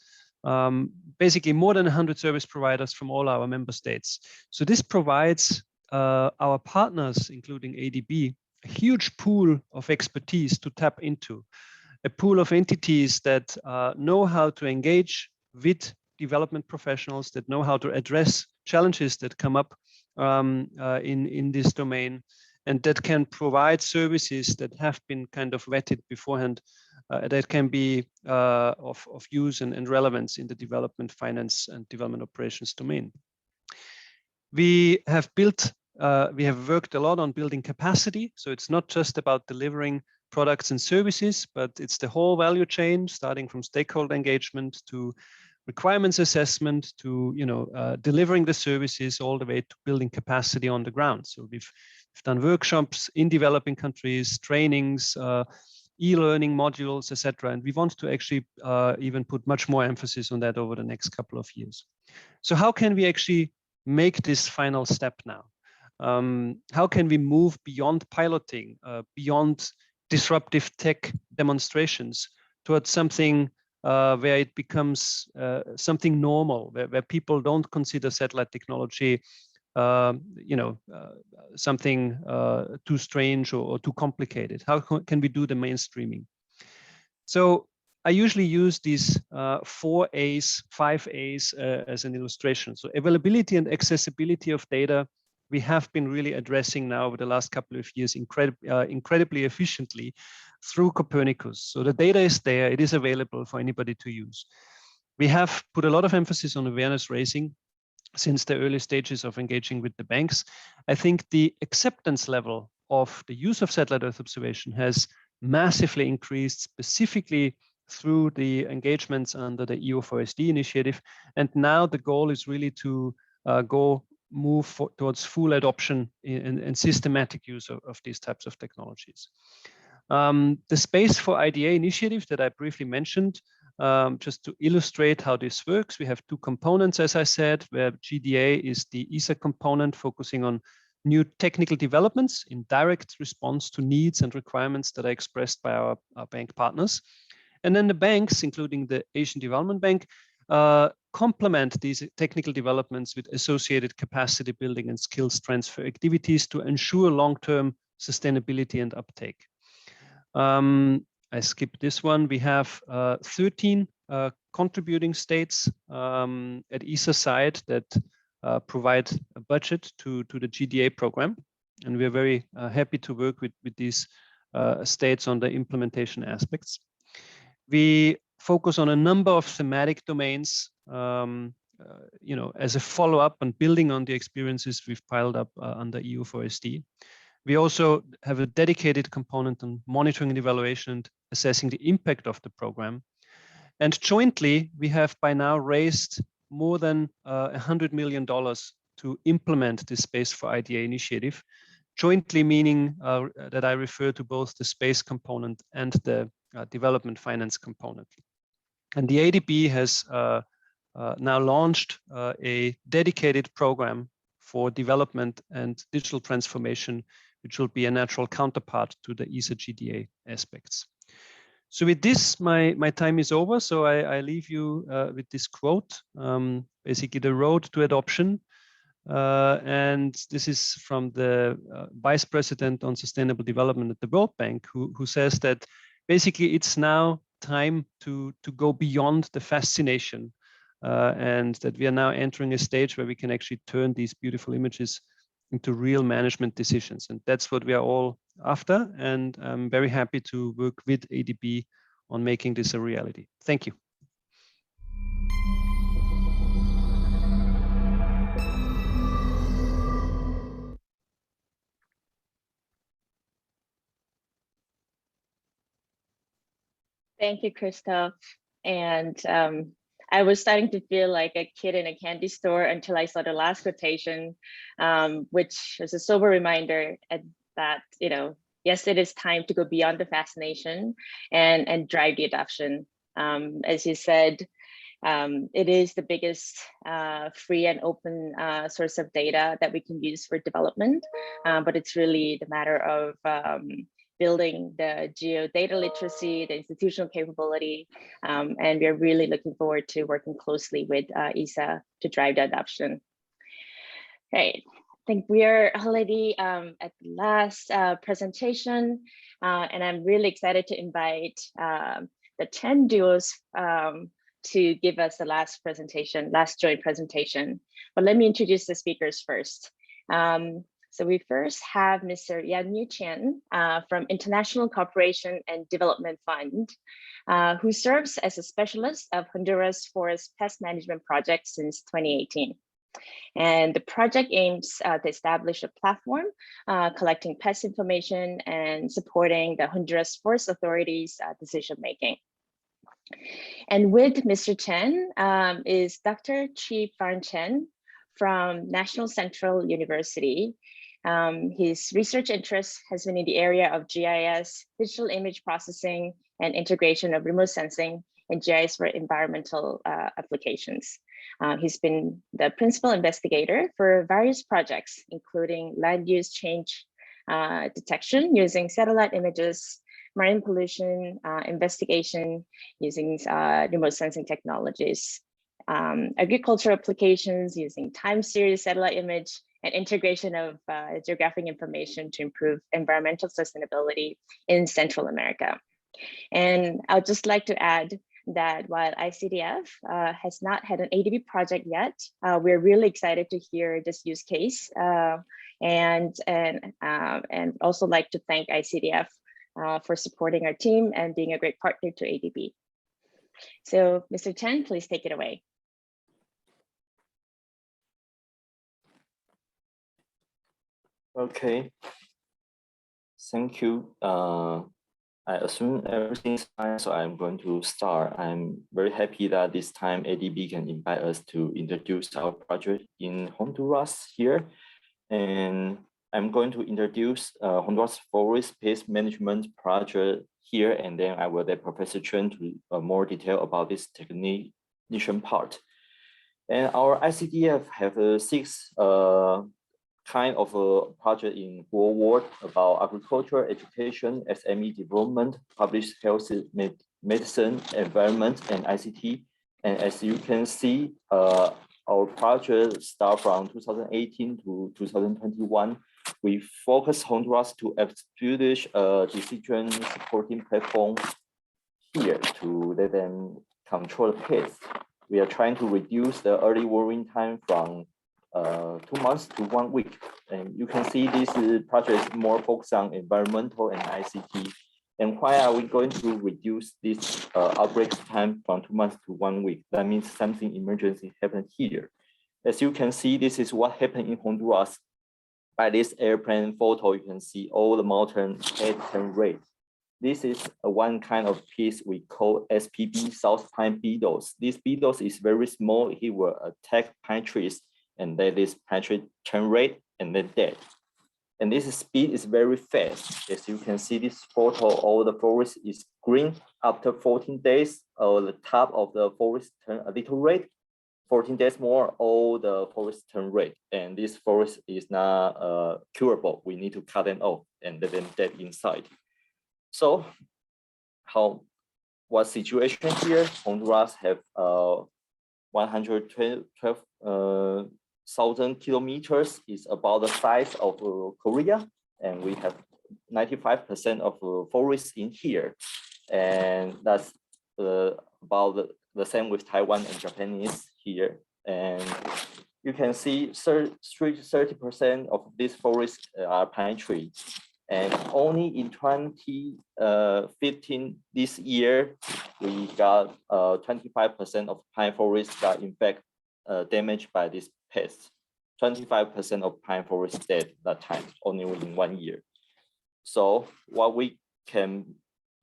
basically more than 100 service providers from all our member states. So this provides our partners, including ADB, a huge pool of expertise to tap into, a pool of entities that know how to engage with development professionals, that know how to address challenges that come up in this domain, and that can provide services that have been kind of vetted beforehand, that can be of use and relevance in the development, finance, and development operations domain. We have worked a lot on building capacity. So it's not just about delivering products and services, but it's the whole value chain, starting from stakeholder engagement to requirements assessment to delivering the services all the way to building capacity on the ground. So we've done workshops in developing countries, trainings, e-learning modules, etc. And we want to actually even put much more emphasis on that over the next couple of years. So how can we actually make this final step now? How can we move beyond piloting, beyond disruptive tech demonstrations towards something where it becomes something normal, where people don't consider satellite technology something too strange or too complicated? How can we do the mainstreaming? So I usually use these 4 A's, 5 A's as an illustration. So availability and accessibility of data, we have been really addressing now over the last couple of years incredibly efficiently through Copernicus. So the data is there, it is available for anybody to use. We have put a lot of emphasis on awareness raising since the early stages of engaging with the banks. I think the acceptance level of the use of satellite Earth observation has massively increased, specifically through the engagements under the EU4SD initiative. And now the goal is really to move towards full adoption and systematic use of these types of technologies. The Space for IDA initiative that I briefly mentioned, just to illustrate how this works, we have 2 components, as I said, where GDA is the ESA component focusing on new technical developments in direct response to needs and requirements that are expressed by our bank partners. And then the banks, including the Asian Development Bank, complement these technical developments with associated capacity building and skills transfer activities to ensure long-term sustainability and uptake. I skipped this one. We have 13 contributing states at ESA side that provide a budget to the GDA program. And we're very happy to work with these states on the implementation aspects. We focus on a number of thematic domains, as a follow-up and building on the experiences we've piled up under EU4SD. We also have a dedicated component on monitoring and evaluation and assessing the impact of the program. And jointly, we have by now raised more than $100 million to implement this Space for IDA initiative. Jointly meaning that I refer to both the space component and the development finance component. And the ADB has now launched a dedicated program for development and digital transformation, which will be a natural counterpart to the ESA GDA aspects. So with this, my time is over. So I leave you with this quote, basically the road to adoption. And this is from the Vice President on Sustainable Development at the World Bank, who says that basically it's now time to go beyond the fascination and that we are now entering a stage where we can actually turn these beautiful images into real management decisions. And that's what we are all after. And I'm very happy to work with ADB on making this a reality. Thank you. Thank you, Christoph. And I was starting to feel like a kid in a candy store until I saw the last quotation, which was a sober reminder that, yes, it is time to go beyond the fascination and drive the adoption. As you said, it is the biggest free and open source of data that we can use for development, but it's really the matter of building the geo data literacy, the institutional capability, and we're really looking forward to working closely with ESA to drive the adoption. Right, I think we are already at the last presentation, and I'm really excited to invite the 10 duos to give us the last joint presentation. But let me introduce the speakers first. So we first have Mr. Yanyu Chen from International Cooperation and Development Fund, who serves as a specialist of Honduras Forest Pest Management Project since 2018. And the project aims to establish a platform collecting pest information and supporting the Honduras Forest Authority's decision-making. And with Mr. Chen is Dr. Chi Fan Chen from National Central University. His research interest has been in the area of GIS, digital image processing, and integration of remote sensing and GIS for environmental applications. He's been the principal investigator for various projects, including land use change detection using satellite images, marine pollution investigation using remote sensing technologies, agricultural applications using time series satellite image, and integration of geographic information to improve environmental sustainability in Central America. And I'd just like to add that while ICDF has not had an ADB project yet, we're really excited to hear this use case and also like to thank ICDF for supporting our team and being a great partner to ADB. So Mr. Chen, please take it away. Okay, thank you. I assume everything's fine, so I'm going to start. I'm very happy that this time ADB can invite us to introduce our project in Honduras here. And I'm going to introduce Honduras Forest Pest Management Project here, and then I will let Professor Chen to more detail about this technician part. And our ICDF have 6 kind of a project in forward about agriculture, education, SME development, public health, medicine, environment, and ICT. And as you can see, our project start from 2018 to 2021. We focus Honduras to establish a decision supporting platform here to let them control the pace. We are trying to reduce the early warning time from 2 months to 1 week. And you can see this project is more focused on environmental and ICT. And why are we going to reduce this outbreak time from 2 months to 1 week? That means something emergency happened here. As you can see, this is what happened in Honduras. By this airplane photo, you can see all the mountain head turn red. This is one kind of piece we call SPB, South Pine Beetles. This beetles is very small. It will attack pine trees and then this pine tree turn red and then dead. And this speed is very fast. As you can see this photo, all the forest is green. After 14 days, the top of the forest turn a little red. 14 days more, all the forest turn red. And this forest is not curable. We need to cut them off and let them dead inside. So what situation here? Honduras have 112,000 kilometers, is about the size of Korea, and we have 95% of forests in here, and that's about the same with Taiwan and Japanese here. And you can see 30% of this forest are pine trees. And only in 2015, this year, we got 25% of pine forests got in fact damaged by this pest. 25% of pine forests dead that time, only within 1 year. So what we can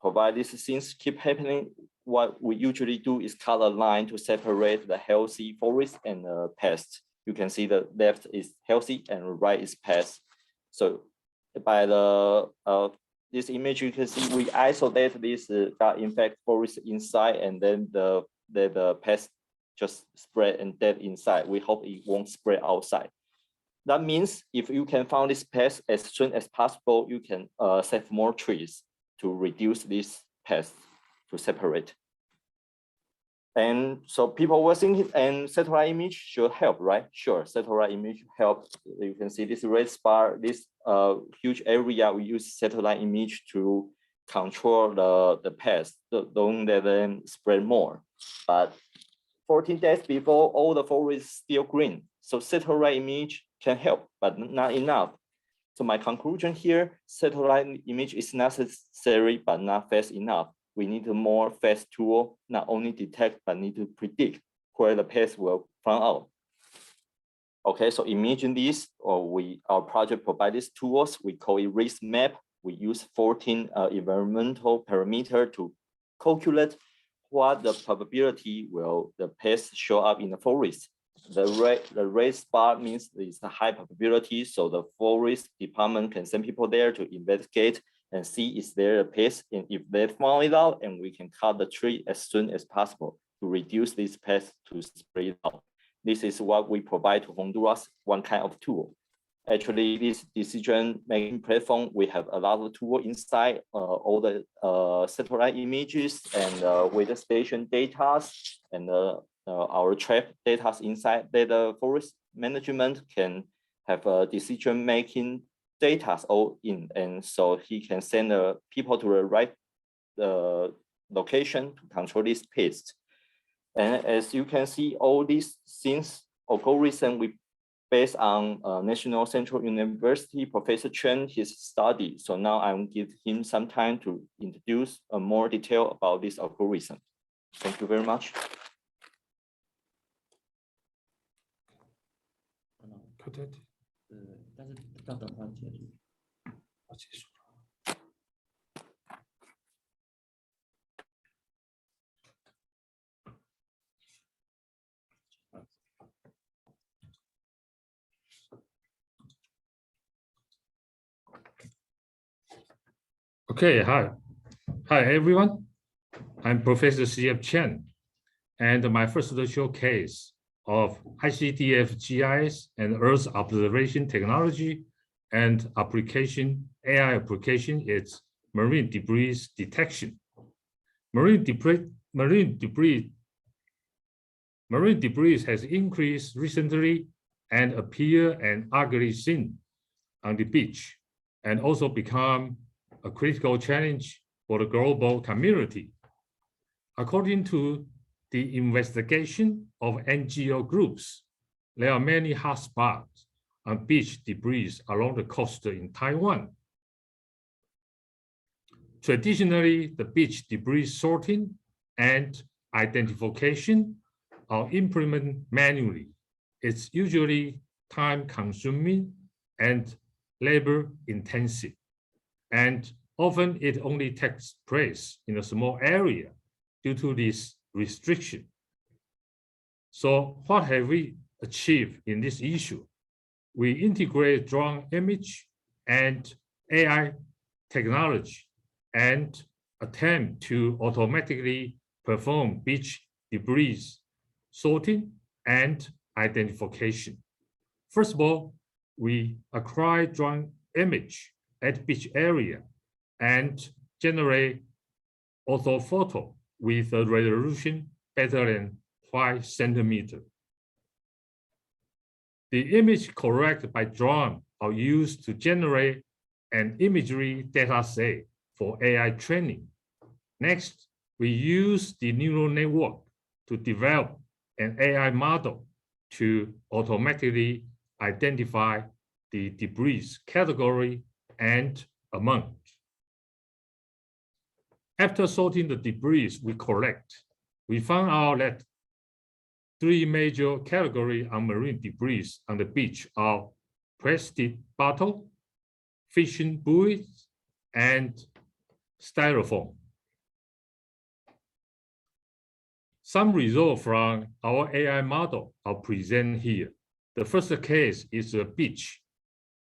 provide, these things keep happening. What we usually do is cut a line to separate the healthy forest and the pest. You can see the left is healthy and right is pest. So by this image, you can see we isolate this got infected forest inside, and then the pest just spread and dead inside. We hope it won't spread outside. That means if you can find this pest as soon as possible, you can save more trees to reduce this pest to separate. And so people were thinking, and satellite image should help, right? Sure, satellite image help. You can see this red spot, this huge area. We use satellite image to control the pest. Don't let them spread more. But 14 days before, all the forest is still green. So satellite image can help, but not enough. So my conclusion here, satellite image is necessary, but not fast enough. We need a more fast tool, not only detect, but need to predict where the pest will find out. Okay, so imagine this, or our project provides these tools. We call it risk map. We use 14 environmental parameters to calculate what the probability will the pest show up in the forest. The red spot means it's a high probability, so the forest department can send people there to investigate and see is there a pest, and if they found it out, and we can cut the tree as soon as possible to reduce this pest to spread out. This is what we provide to Honduras, one kind of tool. actually, this decision-making platform, we have a lot of tools inside, all the satellite images and weather station data, and our trap data inside data forest management can have a decision-making data all in, and so he can send people to the right location to control this pest. And as you can see, all these things algorithm we based on National Central University Professor Chen, his study. So now I will give him some time to introduce more detail about this algorithm. Thank you very much. Okay, hi everyone. I'm Professor C.F. Chen, and my first showcase of ICDF GIS and Earth observation technology and application, AI application is marine debris detection. Marine debris has increased recently and appear an ugly scene on the beach, and also become a critical challenge for the global community. According to the investigation of NGO groups, there are many hotspots on beach debris along the coast in Taiwan. Traditionally, the beach debris sorting and identification are implemented manually. It's usually time-consuming and labor-intensive, and often it only takes place in a small area due to this restriction. So what have we achieved in this issue? We integrate drone image and AI technology and attempt to automatically perform beach debris sorting and identification. First of all, we acquire drone image at beach area and generate orthophoto with a resolution better than 5 centimeters. The image collected by drone are used to generate an imagery data set for AI training. Next, we use the neural network to develop an AI model to automatically identify the debris category and amount. After sorting the debris we collect, we found out that 3 major categories of marine debris on the beach are plastic bottle, fishing buoys, and styrofoam. Some results from our AI model are presented here. The first case is a beach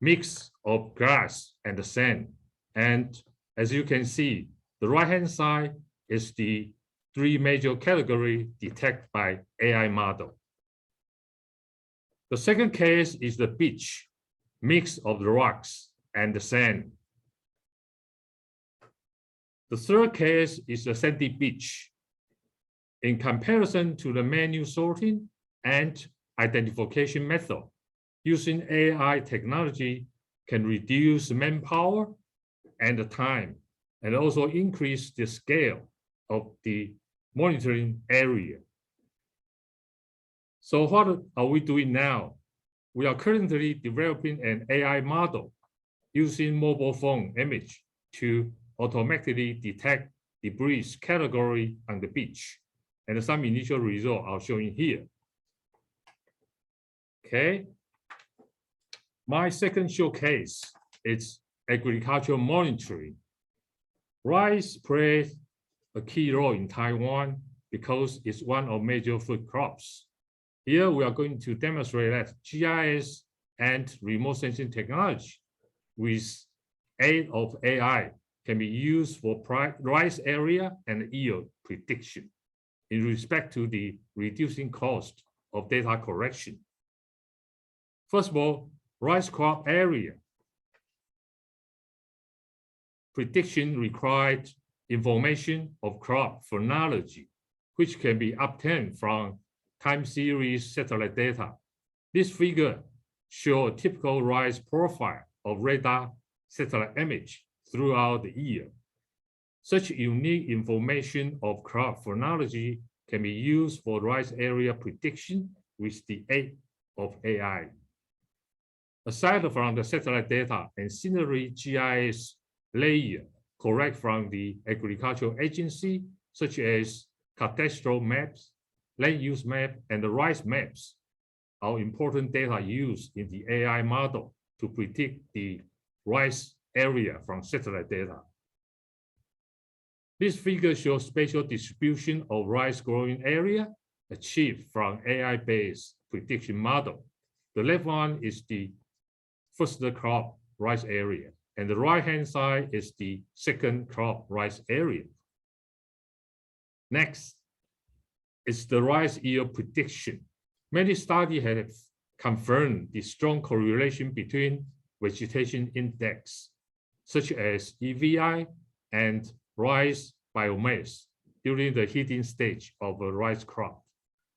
mix of grass and sand. And as you can see, the right-hand side is the 3 major categories detected by AI model. The second case is the beach mix of the rocks and the sand. The third case is the sandy beach. In comparison to the manual sorting and identification method, using AI technology can reduce manpower and the time, and also increase the scale of the monitoring area. So what are we doing now? We are currently developing an AI model using mobile phone image to automatically detect debris category on the beach. And some initial results are shown here. Okay. My second showcase is agricultural monitoring. Rice plays a key role in Taiwan because it's one of major food crops. Here we are going to demonstrate that GIS and remote sensing technology with aid of AI can be used for rice area and yield prediction in respect to the reducing cost of data collection. First of all, rice crop area prediction required information of crop phenology, which can be obtained from time series satellite data. This figure shows a typical rice profile of radar satellite image throughout the year. Such unique information of crop phenology can be used for rice area prediction with the aid of AI. Aside from the satellite data, ancillary GIS layer correct from the agricultural agency, such as cadastral maps, land use map, and the rice maps, are important data used in the AI model to predict the rice area from satellite data. This figure shows spatial distribution of rice growing area achieved from AI-based prediction model. The left one is the first crop rice area, and the right-hand side is the second crop rice area. Next is the rice yield prediction. Many studies have confirmed the strong correlation between vegetation index, such as EVI and rice biomass during the heating stage of a rice crop.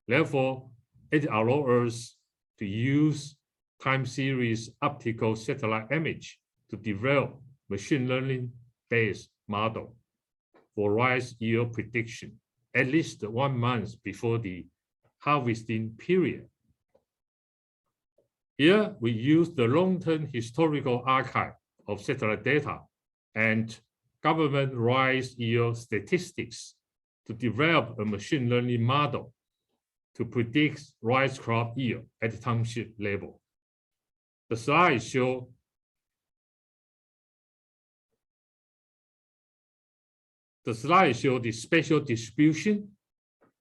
Therefore, it allows us to use time series optical satellite image to develop machine learning based model for rice yield prediction at least 1 month before the harvesting period. Here, we use the long-term historical archive of satellite data and government rice yield statistics to develop a machine learning model to predict rice crop yield at the township level. The slides show the spatial distribution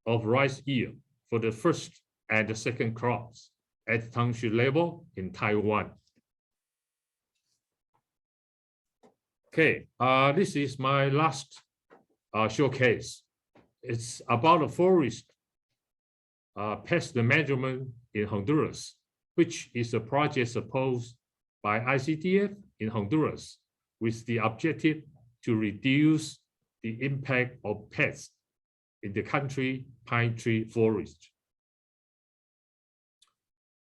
of rice yield for the first and the second crops at the township level in Taiwan. Okay, this is my last showcase. It's about the forest pest management in Honduras, which is a project supposed by ICDF in Honduras with the objective to reduce the impact of pests in the country pine tree forest.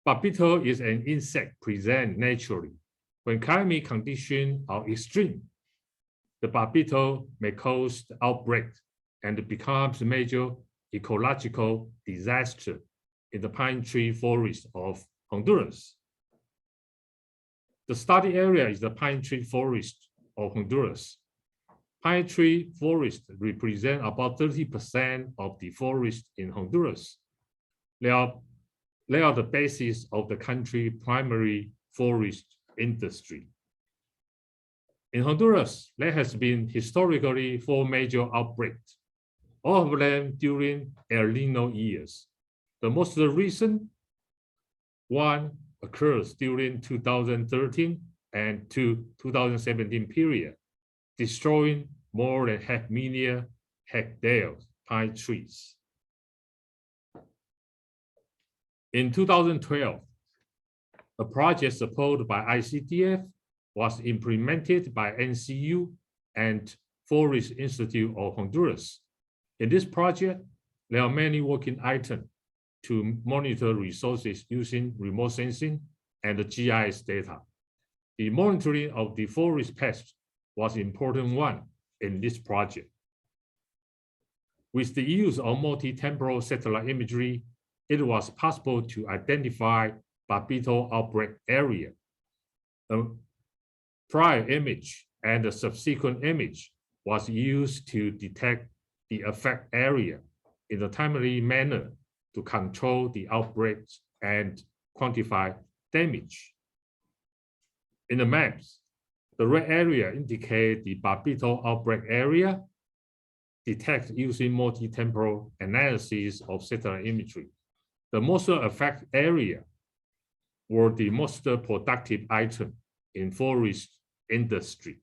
Bipedal is an insect present naturally. When climate conditions are extreme, the bipedal may cause the outbreak and it becomes a major ecological disaster in the pine tree forest of Honduras. The study area is the pine tree forest of Honduras. Pine tree forests represent about 30% of the forest in Honduras. They are the basis of the country's primary forest industry. In Honduras, there has been historically 4 major outbreaks, all of them during El Nino years. The most recent one occurs during 2013 and to 2017 period, destroying more than 500,000 hectares pine trees. In 2012, a project supported by ICDF was implemented by NCU and Forest Institute of Honduras. In this project, there are many working items to monitor resources using remote sensing and the GIS data. The monitoring of the forest pests was an important one in this project. With the use of multi-temporal satellite imagery, it was possible to identify bipedal outbreak area. A prior image and a subsequent image was used to detect the affected area in a timely manner to control the outbreaks and quantify damage. In the maps, the red area indicates the bipedal outbreak area, detected using multi-temporal analysis of satellite imagery. The most affected area were the most productive item in forest industry.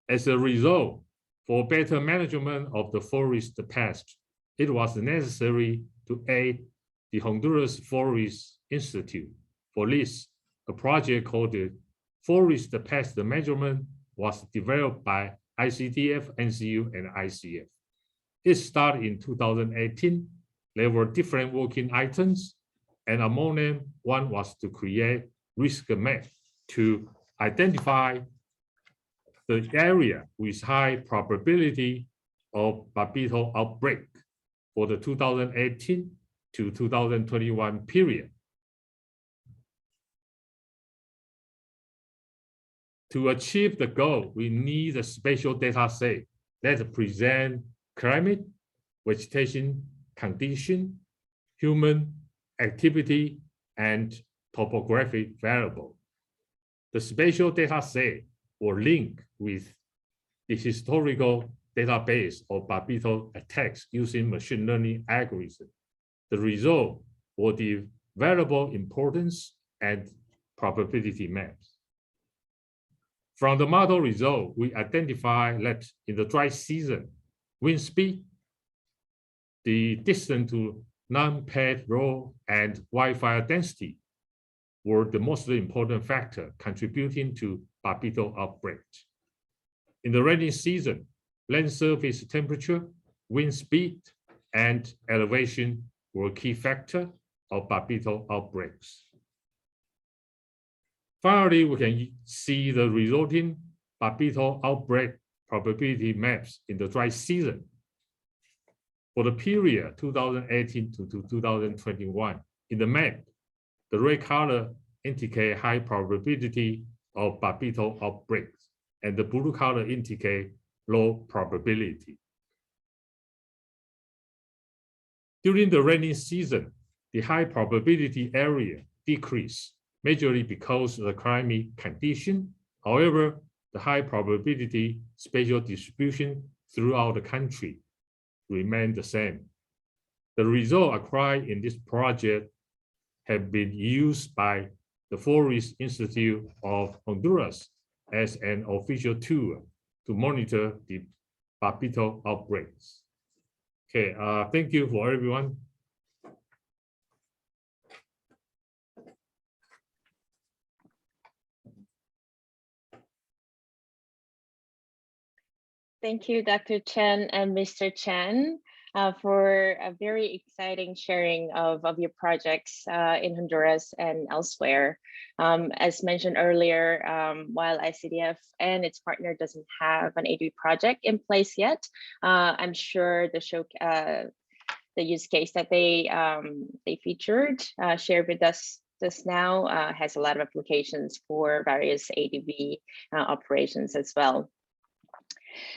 As a result, for better management of the forest pest, it was necessary to aid the Honduras Forest Institute For this, a project called the Forest Pest Measurement was developed by ICDF, NCU, and ICF. It started in 2018. There were different working items, and among them, one was to create risk map to identify the area with high probability of Bipedal outbreak for the 2018 to 2021 period. To achieve the goal, we need a spatial data set that present climate, vegetation condition, human activity, and topographic variable. The spatial data set will link with the historical database of Bipedal attacks using machine learning algorithms. The result will be variable importance and probability maps. From the model result, we identify that in the dry season, wind speed, the distance to non-paved road, and wildfire density were the most important factor contributing to Bipedal outbreak. In the rainy season, land surface temperature, wind speed, and elevation were key factors of Bipedal outbreaks. Finally, we can see the resulting Bipedal outbreak probability maps in the dry season. For the period 2018 to 2021, in the map, the red color indicate high probability of Bipedal outbreaks, and the blue color indicate low probability. During the rainy season, the high probability area decreased, majorly because of the climate condition. However, the high probability spatial distribution throughout the country remained the same. The result acquired in this project have been used by the Forest Institute of Honduras as an official tool to monitor the Bipedal outbreaks. Okay, thank you for everyone. Thank you, Dr. Chen and Mr. Chen, for a very exciting sharing of your projects in Honduras and elsewhere. As mentioned earlier, while ICDF and its partner doesn't have an ADB project in place yet, I'm sure the use case that they featured, shared with us just now, has a lot of applications for various ADB operations as well.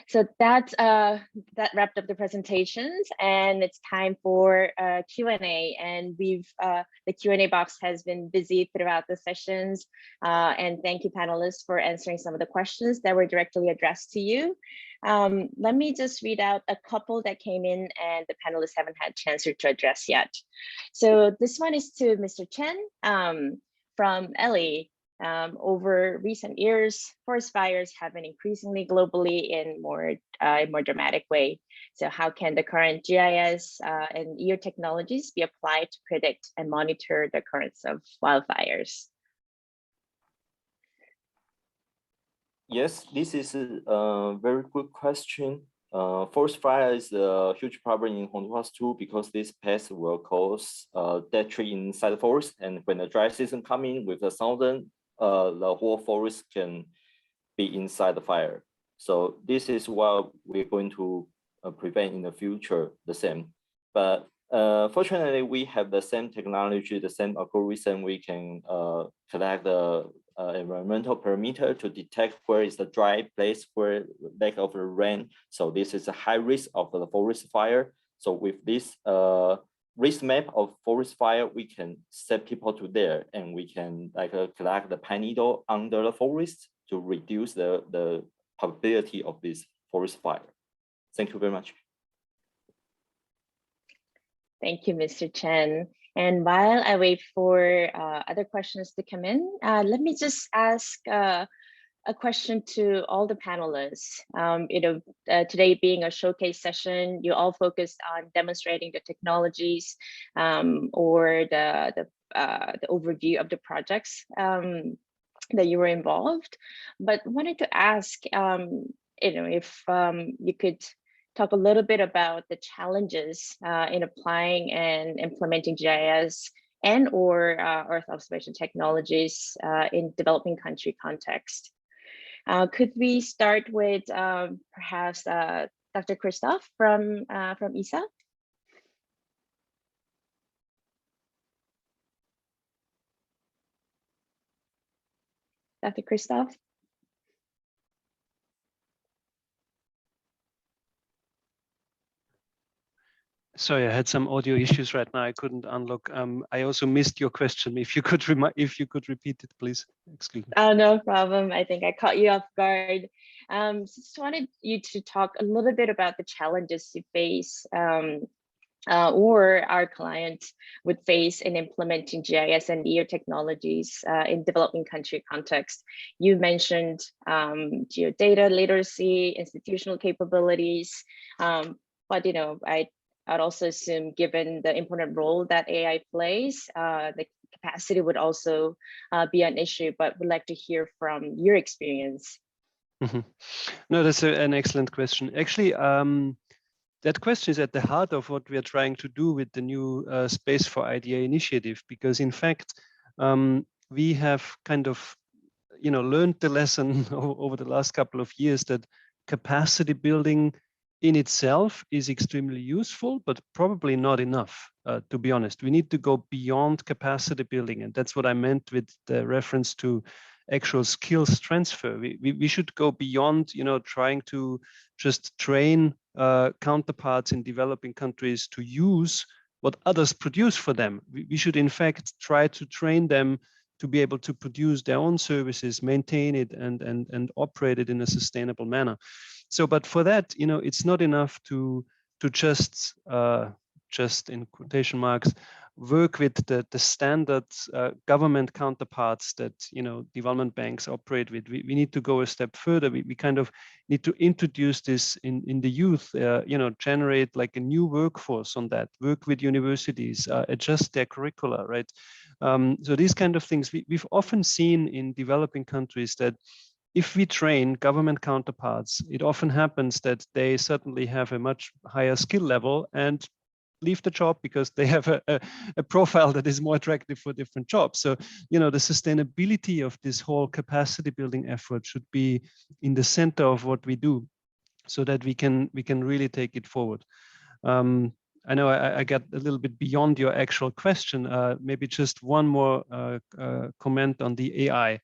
So that wrapped up the presentations, and it's time for Q&A. And the Q&A box has been busy throughout the sessions. And thank you, panelists, for answering some of the questions that were directly addressed to you. Let me just read out a couple that came in and the panelists haven't had a chance to address yet. So this one is to Mr. Chen from Ellie. Over recent years, forest fires have been increasingly globally in more dramatic way. So how can the current GIS and EO technologies be applied to predict and monitor the occurrence of wildfires? Yes, this is a very good question. Forest fire is a huge problem in Honduras too, because this pest will cause dead tree inside the forest, and when the dry season comes in with the southern, the whole forest can be inside the fire. So this is what we're going to prevent in the future, the same. But fortunately, we have the same technology, the same algorithm. We can collect the environmental parameter to detect where is the dry place, where lack of the rain. So this is a high risk of the forest fire. So with this risk map of forest fire, we can set people to there, and we can collect the pine needle under the forest to reduce the probability of this forest fire. Thank you very much. Thank you, Mr. Chen. And while I wait for other questions to come in, let me just ask a question to all the panelists. Today being a showcase session, you all focused on demonstrating the technologies or the the overview of the projects that you were involved, but wanted to ask, if you could talk a little bit about the challenges in applying and implementing GIS and/or Earth observation technologies in developing country context. Could we start with perhaps Dr. Christoph from ESA? Dr. Christoph? Sorry, I had some audio issues right now. I couldn't unlock. I also missed your question. If you could repeat it, please. Excuse me. Oh, no problem. I think I caught you off guard. Just wanted you to talk a little bit about the challenges you face or our clients would face in implementing GIS and EO technologies in developing country context. You mentioned geodata literacy, institutional capabilities, but I'd also assume, given the important role that AI plays, the capacity would also be an issue, but would like to hear from your experience. Mm-hmm. No, that's an excellent question. Actually, that question is at the heart of what we are trying to do with the new Space for IDA initiative, because in fact, we have kind of, learned the lesson over the last couple of years that capacity building in itself is extremely useful, but probably not enough, to be honest. We need to go beyond capacity building. And that's what I meant with the reference to actual skills transfer. We should go beyond, trying to just train counterparts in developing countries to use what others produce for them. We should, in fact, try to train them to be able to produce their own services, maintain it, and operate it in a sustainable manner. So, but for that, it's not enough to just in quotation marks, work with the standard government counterparts that development banks operate with. We need to go a step further. We kind of need to introduce this in the youth. Generate like a new workforce on that. Work with universities, adjust their curricula, right? So these kind of things we've often seen in developing countries that if we train government counterparts, it often happens that they certainly have a much higher skill level and leave the job because they have a profile that is more attractive for different jobs. So, the sustainability of this whole capacity building effort should be in the center of what we do so that we can really take it forward. I know I got a little bit beyond your actual question. Maybe just one more comment on the AI.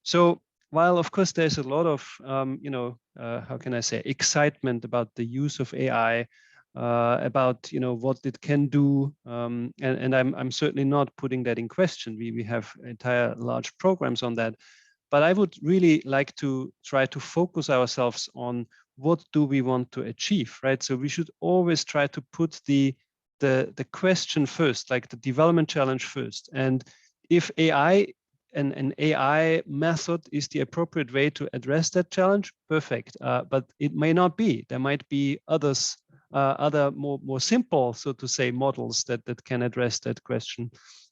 So, while of course there's a lot of how can I say, excitement about the use of AI, about what it can do, and I'm certainly not putting that in question. We have entire large programs on that, but I would really like to try to focus ourselves on what do we want to achieve, right? So we should always try to put the question first, like the development challenge first, and if AI and an AI method is the appropriate way to address that challenge, perfect. But it may not be. There might be others, other more simple, so to say, models that can address that question.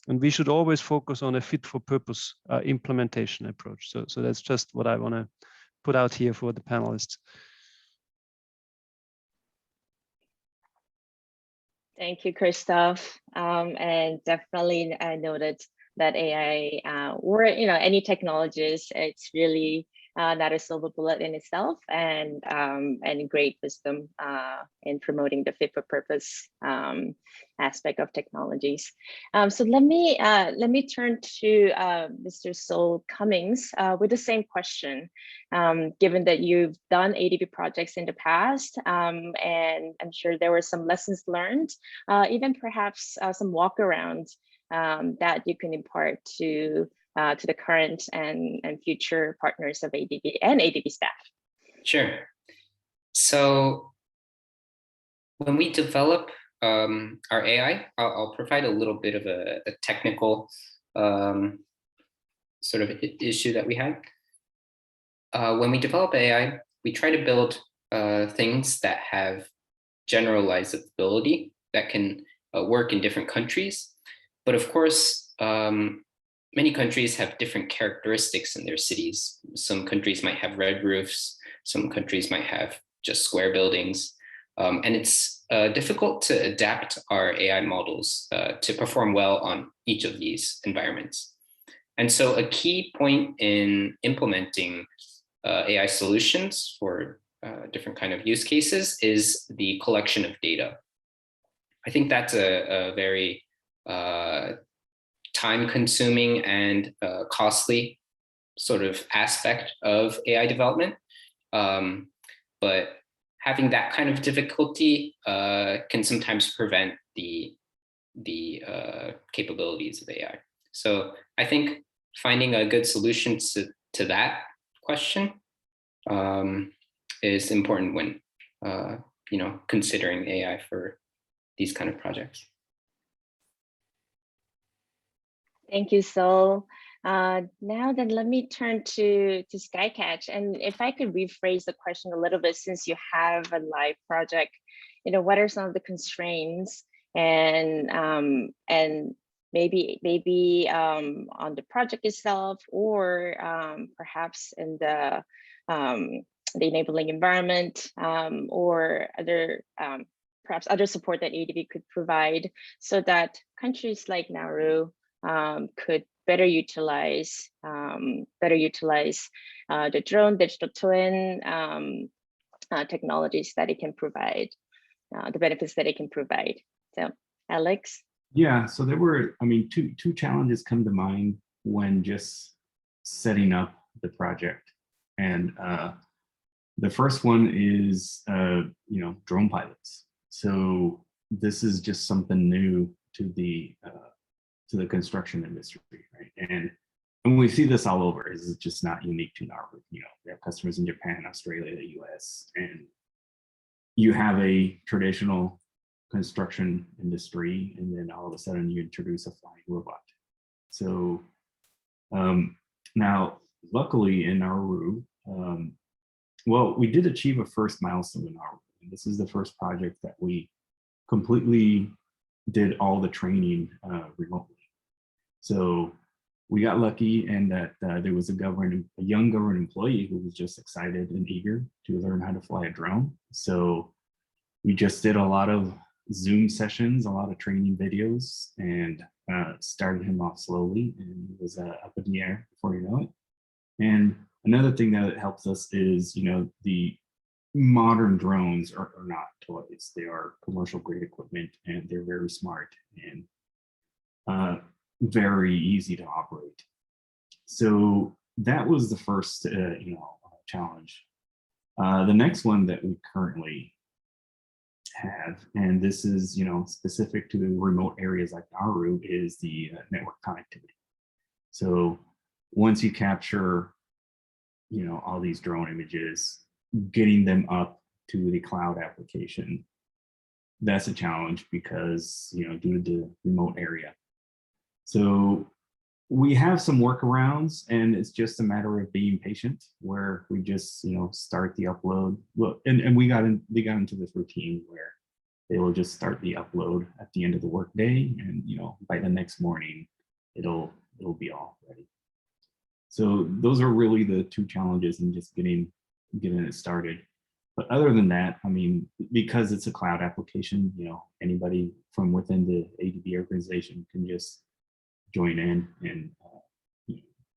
And we should always focus on a fit for purpose implementation approach. So that's just what I want to put out here for the panelists. Thank you, Christoph. And definitely I noted that AI or any technologies, it's really not a silver bullet in itself, and great wisdom in promoting the fit for purpose aspect of technologies. So let me turn to Mr. Sol Cummings with the same question. Given that you've done ADB projects in the past, and I'm sure there were some lessons learned, even perhaps some walkarounds that you can impart to the current and future partners of ADB and ADB staff. Sure. So when we develop our AI, I'll provide a little bit of a technical sort of issue that we had. When we develop AI, we try to build things that have generalizability that can work in different countries. But of course, many countries have different characteristics in their cities. Some countries might have red roofs, some countries might have just square buildings. And it's difficult to adapt our AI models to perform well on each of these environments. And so a key point in implementing AI solutions for different kind of use cases is the collection of data. I think that's a very time-consuming and costly sort of aspect of AI development. But having that kind of difficulty can sometimes prevent the capabilities of AI. So I think finding a good solution to that question is important when considering AI for these kind of projects. Thank you, Sol. Now then, let me turn to Skycatch. And if I could rephrase the question a little bit, since you have a live project, what are some of the constraints and maybe on the project itself, or perhaps in the enabling environment, or other perhaps other support that ADB could provide, so that countries like Nauru could better utilize the drone, digital twin technologies that it can provide, the benefits that it can provide. So, Alex? Yeah, so there were, two challenges come to mind when just setting up the project. And the first one is, drone pilots. So this is just something new to the construction industry, right? And we see this all over. It's just not unique to Nauru. We have customers in Japan, Australia, the US, and you have a traditional construction industry, and then all of a sudden you introduce a flying robot. So now, luckily in Nauru, well, we did achieve a first milestone in Nauru. And this is the first project that we completely did all the training remotely. So we got lucky, and that there was a young government employee who was just excited and eager to learn how to fly a drone. So we just did a lot of Zoom sessions, a lot of training videos, and started him off slowly, and he was up in the air before you know it. And another thing that helps us is, the modern drones are not toys. They are commercial grade equipment, and they're very smart and very easy to operate. So that was the first, challenge. The next one that we currently have, and this is, specific to remote areas like Nauru, is the network connectivity. So once you capture, all these drone images, getting them up to the cloud application, that's a challenge because, due to the remote area. So we have some workarounds, and it's just a matter of being patient, where we just, start the upload. Well, and we got into this routine where they will just start the upload at the end of the workday, and by the next morning, it'll be all ready. So those are really the two challenges in just getting it started. But other than that, because it's a cloud application, anybody from within the ADB organization can just join in and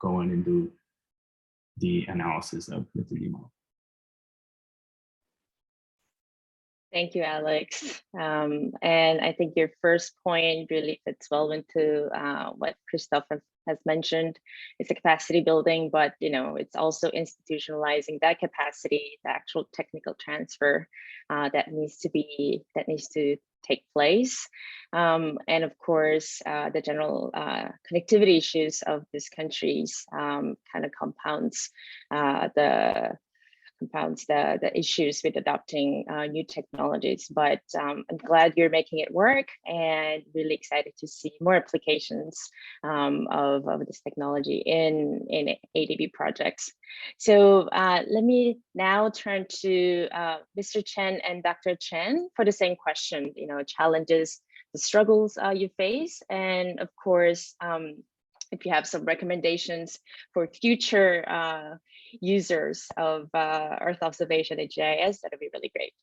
go in and do the analysis of the 3D model. Thank you, Alex. And I think your first point really fits well into what Christophe has mentioned. It's a capacity building, but it's also institutionalizing that capacity, the actual technical transfer that needs to take place. And of course, the general connectivity issues of these countries kind of compounds the issues with adopting new technologies. But I'm glad you're making it work, and really excited to see more applications of this technology in ADB projects. So let me now turn to Mr. Chen and Dr. Chen for the same question, challenges the struggles you face, and of course, if you have some recommendations for future users of Earth observation in GIS, that would be really great.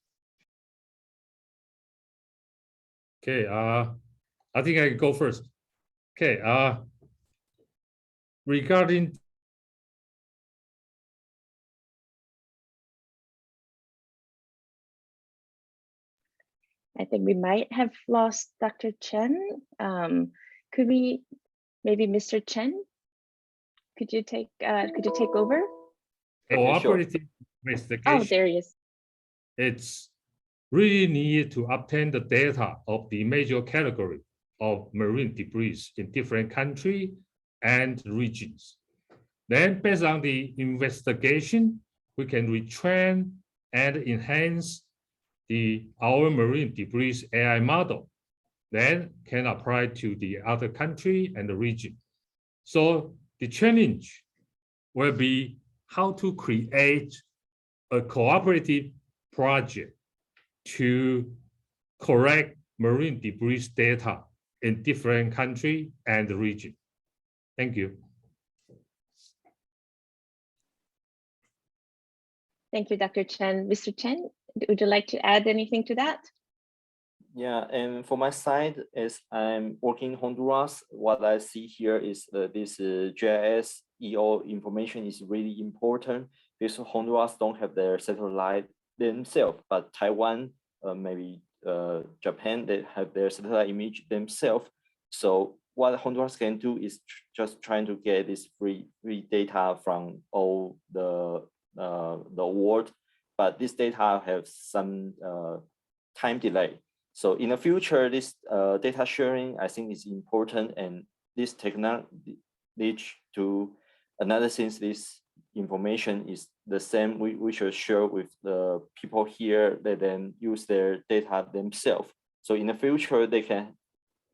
Okay, I think I can go first. Okay, regarding I think we might have lost Dr. Chen. Could we, maybe Mr. Chen? Could you take over? cooperative Oh, investigation, there he is. it's really needed to obtain the data of the major category of marine debris in different countries and regions. Then based on the investigation, we can retrain and enhance our marine debris AI model, then can apply to the other country and the region. So the challenge will be how to create a cooperative project to correct marine debris data in different country and region. Thank you. Thank you, Dr. Chen. Mr. Chen, would you like to add anything to that? Yeah, and for my side, as I'm working in Honduras, what I see here is this GIS EO information is really important because Honduras don't have their satellite themselves, but Taiwan, maybe Japan, they have their satellite image themselves. So what Honduras can do is just trying to get this free data from all the world, but this data have some time delay. So in the future, this data sharing, I think, is important, and this technology leads to another thing. This information is the same. We should share with the people here that then use their data themselves. So in the future, they can,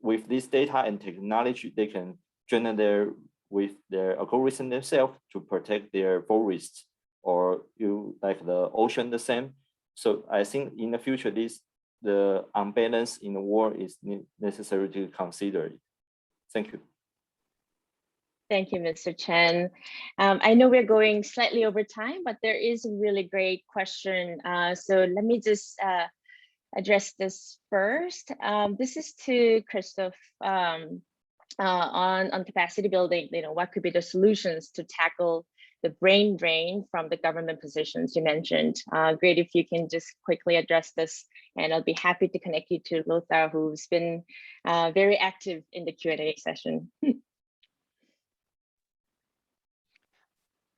with this data and technology, they can generate with their algorithm themselves to protect their forests or like the ocean the same. So I think in the future, the unbalance in the world is necessary to consider it. Thank you. Thank you, Mr. Chen. I know we're going slightly over time, but there is a really great question. So let me just address this first. This is to Christoph on capacity building. What could be the solutions to tackle the brain drain from the government positions you mentioned? Great if you can just quickly address this, and I'll be happy to connect you to Lothar, who's been very active in the Q&A session.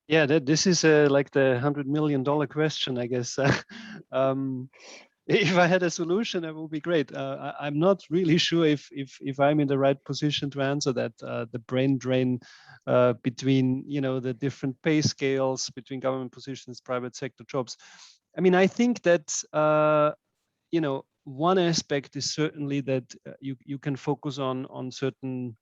Yeah, this is like the $100 million question, I guess. If I had a solution, that would be great. I'm not really sure if I'm in the right position to answer that. The brain drain between the different pay scales between government positions, private sector jobs. I mean, I think that one aspect is certainly that you can focus on certain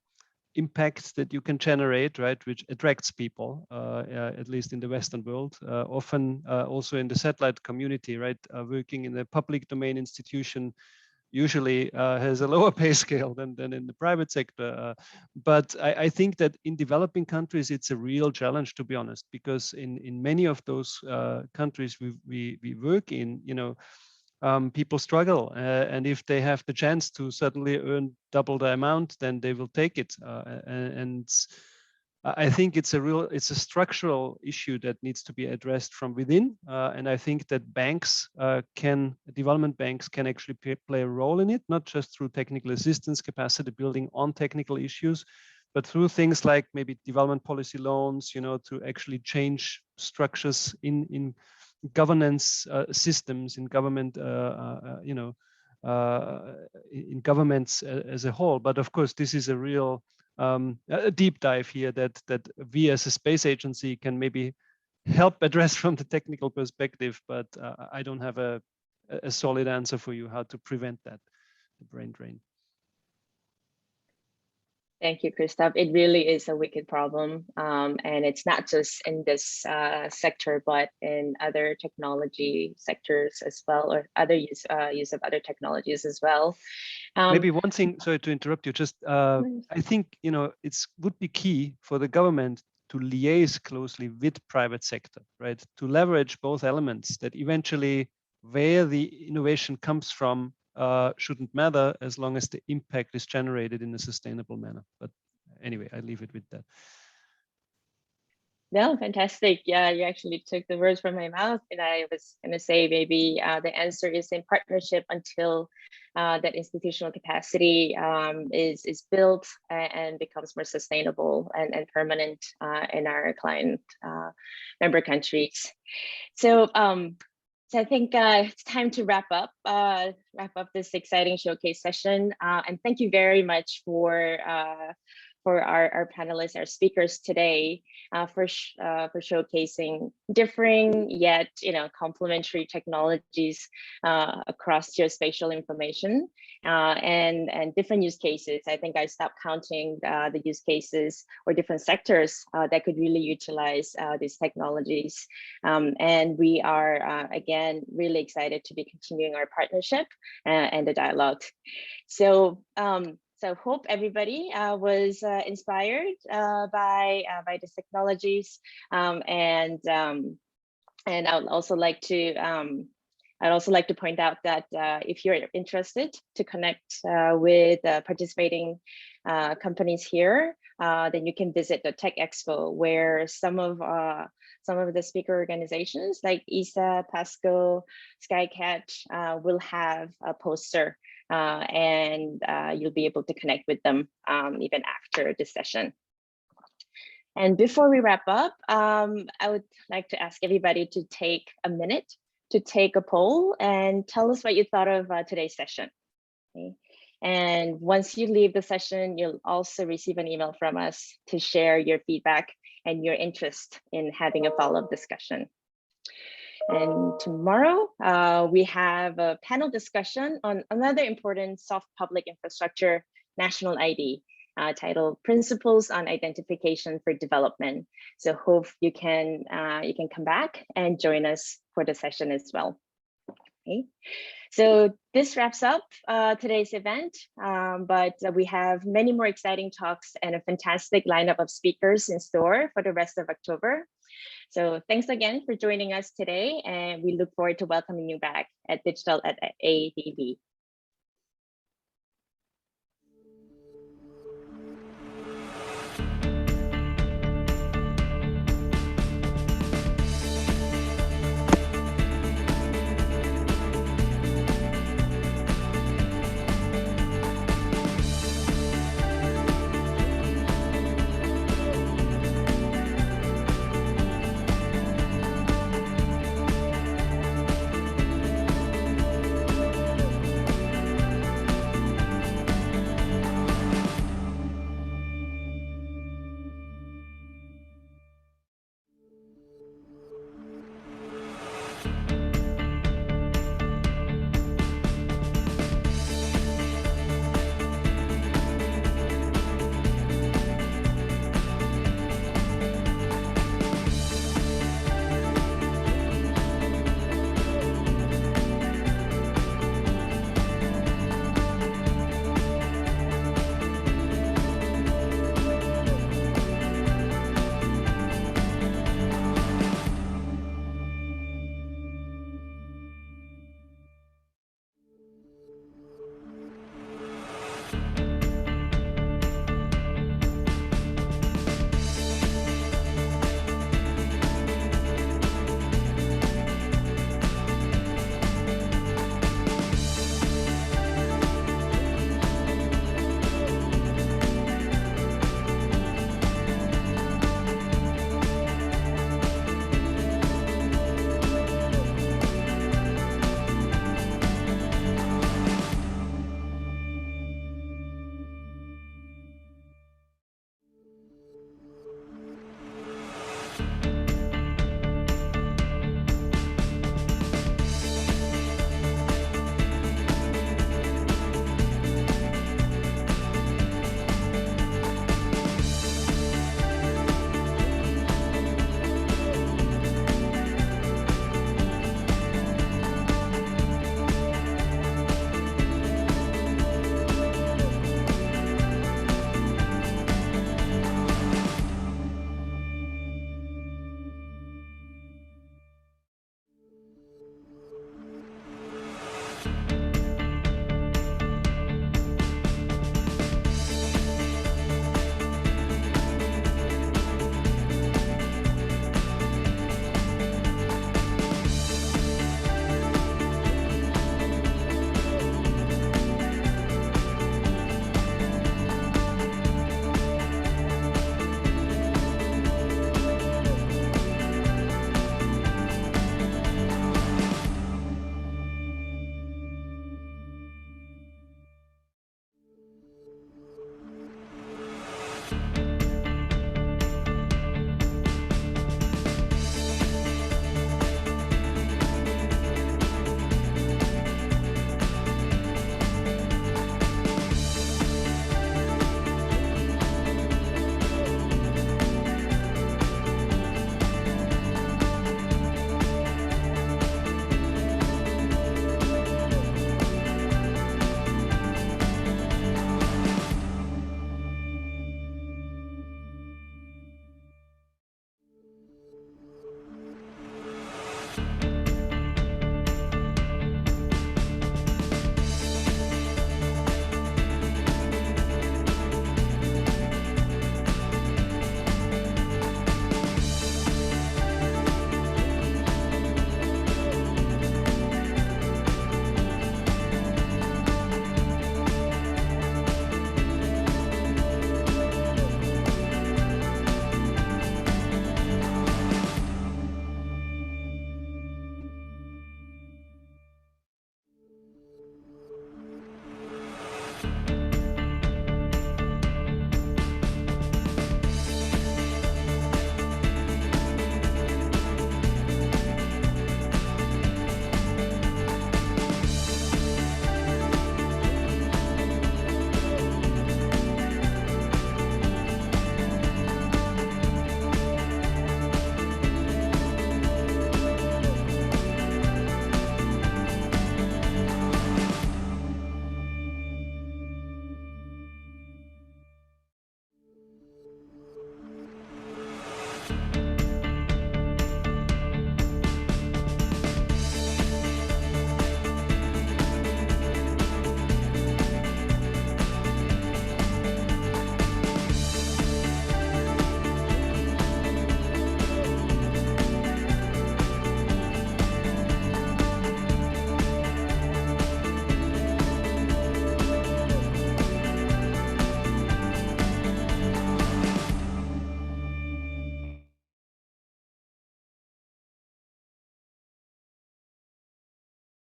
impacts that you can generate, right, which attracts people, at least in the Western world, often also in the satellite community, right, working in a public domain institution usually has a lower pay scale than in the private sector. But I think that in developing countries, it's a real challenge, to be honest, because in many of those countries we work in, people struggle, and if they have the chance to suddenly earn double the amount, then they will take it. And I think it's a structural issue that needs to be addressed from within. And I think that development banks can actually play a role in it, not just through technical assistance, capacity building on technical issues, but through things like maybe development policy loans, to actually change structures in governance systems, in government, in governments as a whole. But of course, this is a real a deep dive here that we as a space agency can maybe help address from the technical perspective, but I don't have a solid answer for you how to prevent that, the brain drain. Thank you, Christoph. It really is a wicked problem. And it's not just in this sector, but in other technology sectors as well, or other use of other technologies as well. Maybe one thing, sorry to interrupt you, just I think, you know, it's would be key for the government to liaise closely with private sector, right? To leverage both elements, that eventually where the innovation comes from shouldn't matter as long as the impact is generated in a sustainable manner. But anyway, I leave it with that. No, fantastic. Yeah, you actually took the words from my mouth. And I was going to say maybe the answer is in partnership until that institutional capacity is built and becomes more sustainable and permanent in our client member countries. So, so I think it's time to wrap up this exciting showcase session. And thank you very much for our panelists, our speakers today, for showcasing differing yet complementary technologies across geospatial information and different use cases. I think I stopped counting the use cases or different sectors that could really utilize these technologies. And we are again really excited to be continuing our partnership and the dialogue. So. So hope everybody was inspired by these technologies, and I would also like to point out that if you're interested to connect with participating companies here, then you can visit the Tech Expo, where some of the speaker organizations like ESA, PASCO, SkyCatch will have a poster. And you'll be able to connect with them even after this session. And before we wrap up, I would like to ask everybody to take a minute to take a poll and tell us what you thought of today's session. Okay. And once you leave the session, you'll also receive an email from us to share your feedback and your interest in having a follow-up discussion. And tomorrow, we have a panel discussion on another important soft public infrastructure national ID titled Principles on Identification for Development. So hope you can come back and join us for the session as well. Okay. So this wraps up today's event, but we have many more exciting talks and a fantastic lineup of speakers in store for the rest of October. So thanks again for joining us today, and we look forward to welcoming you back at DigitalXADB.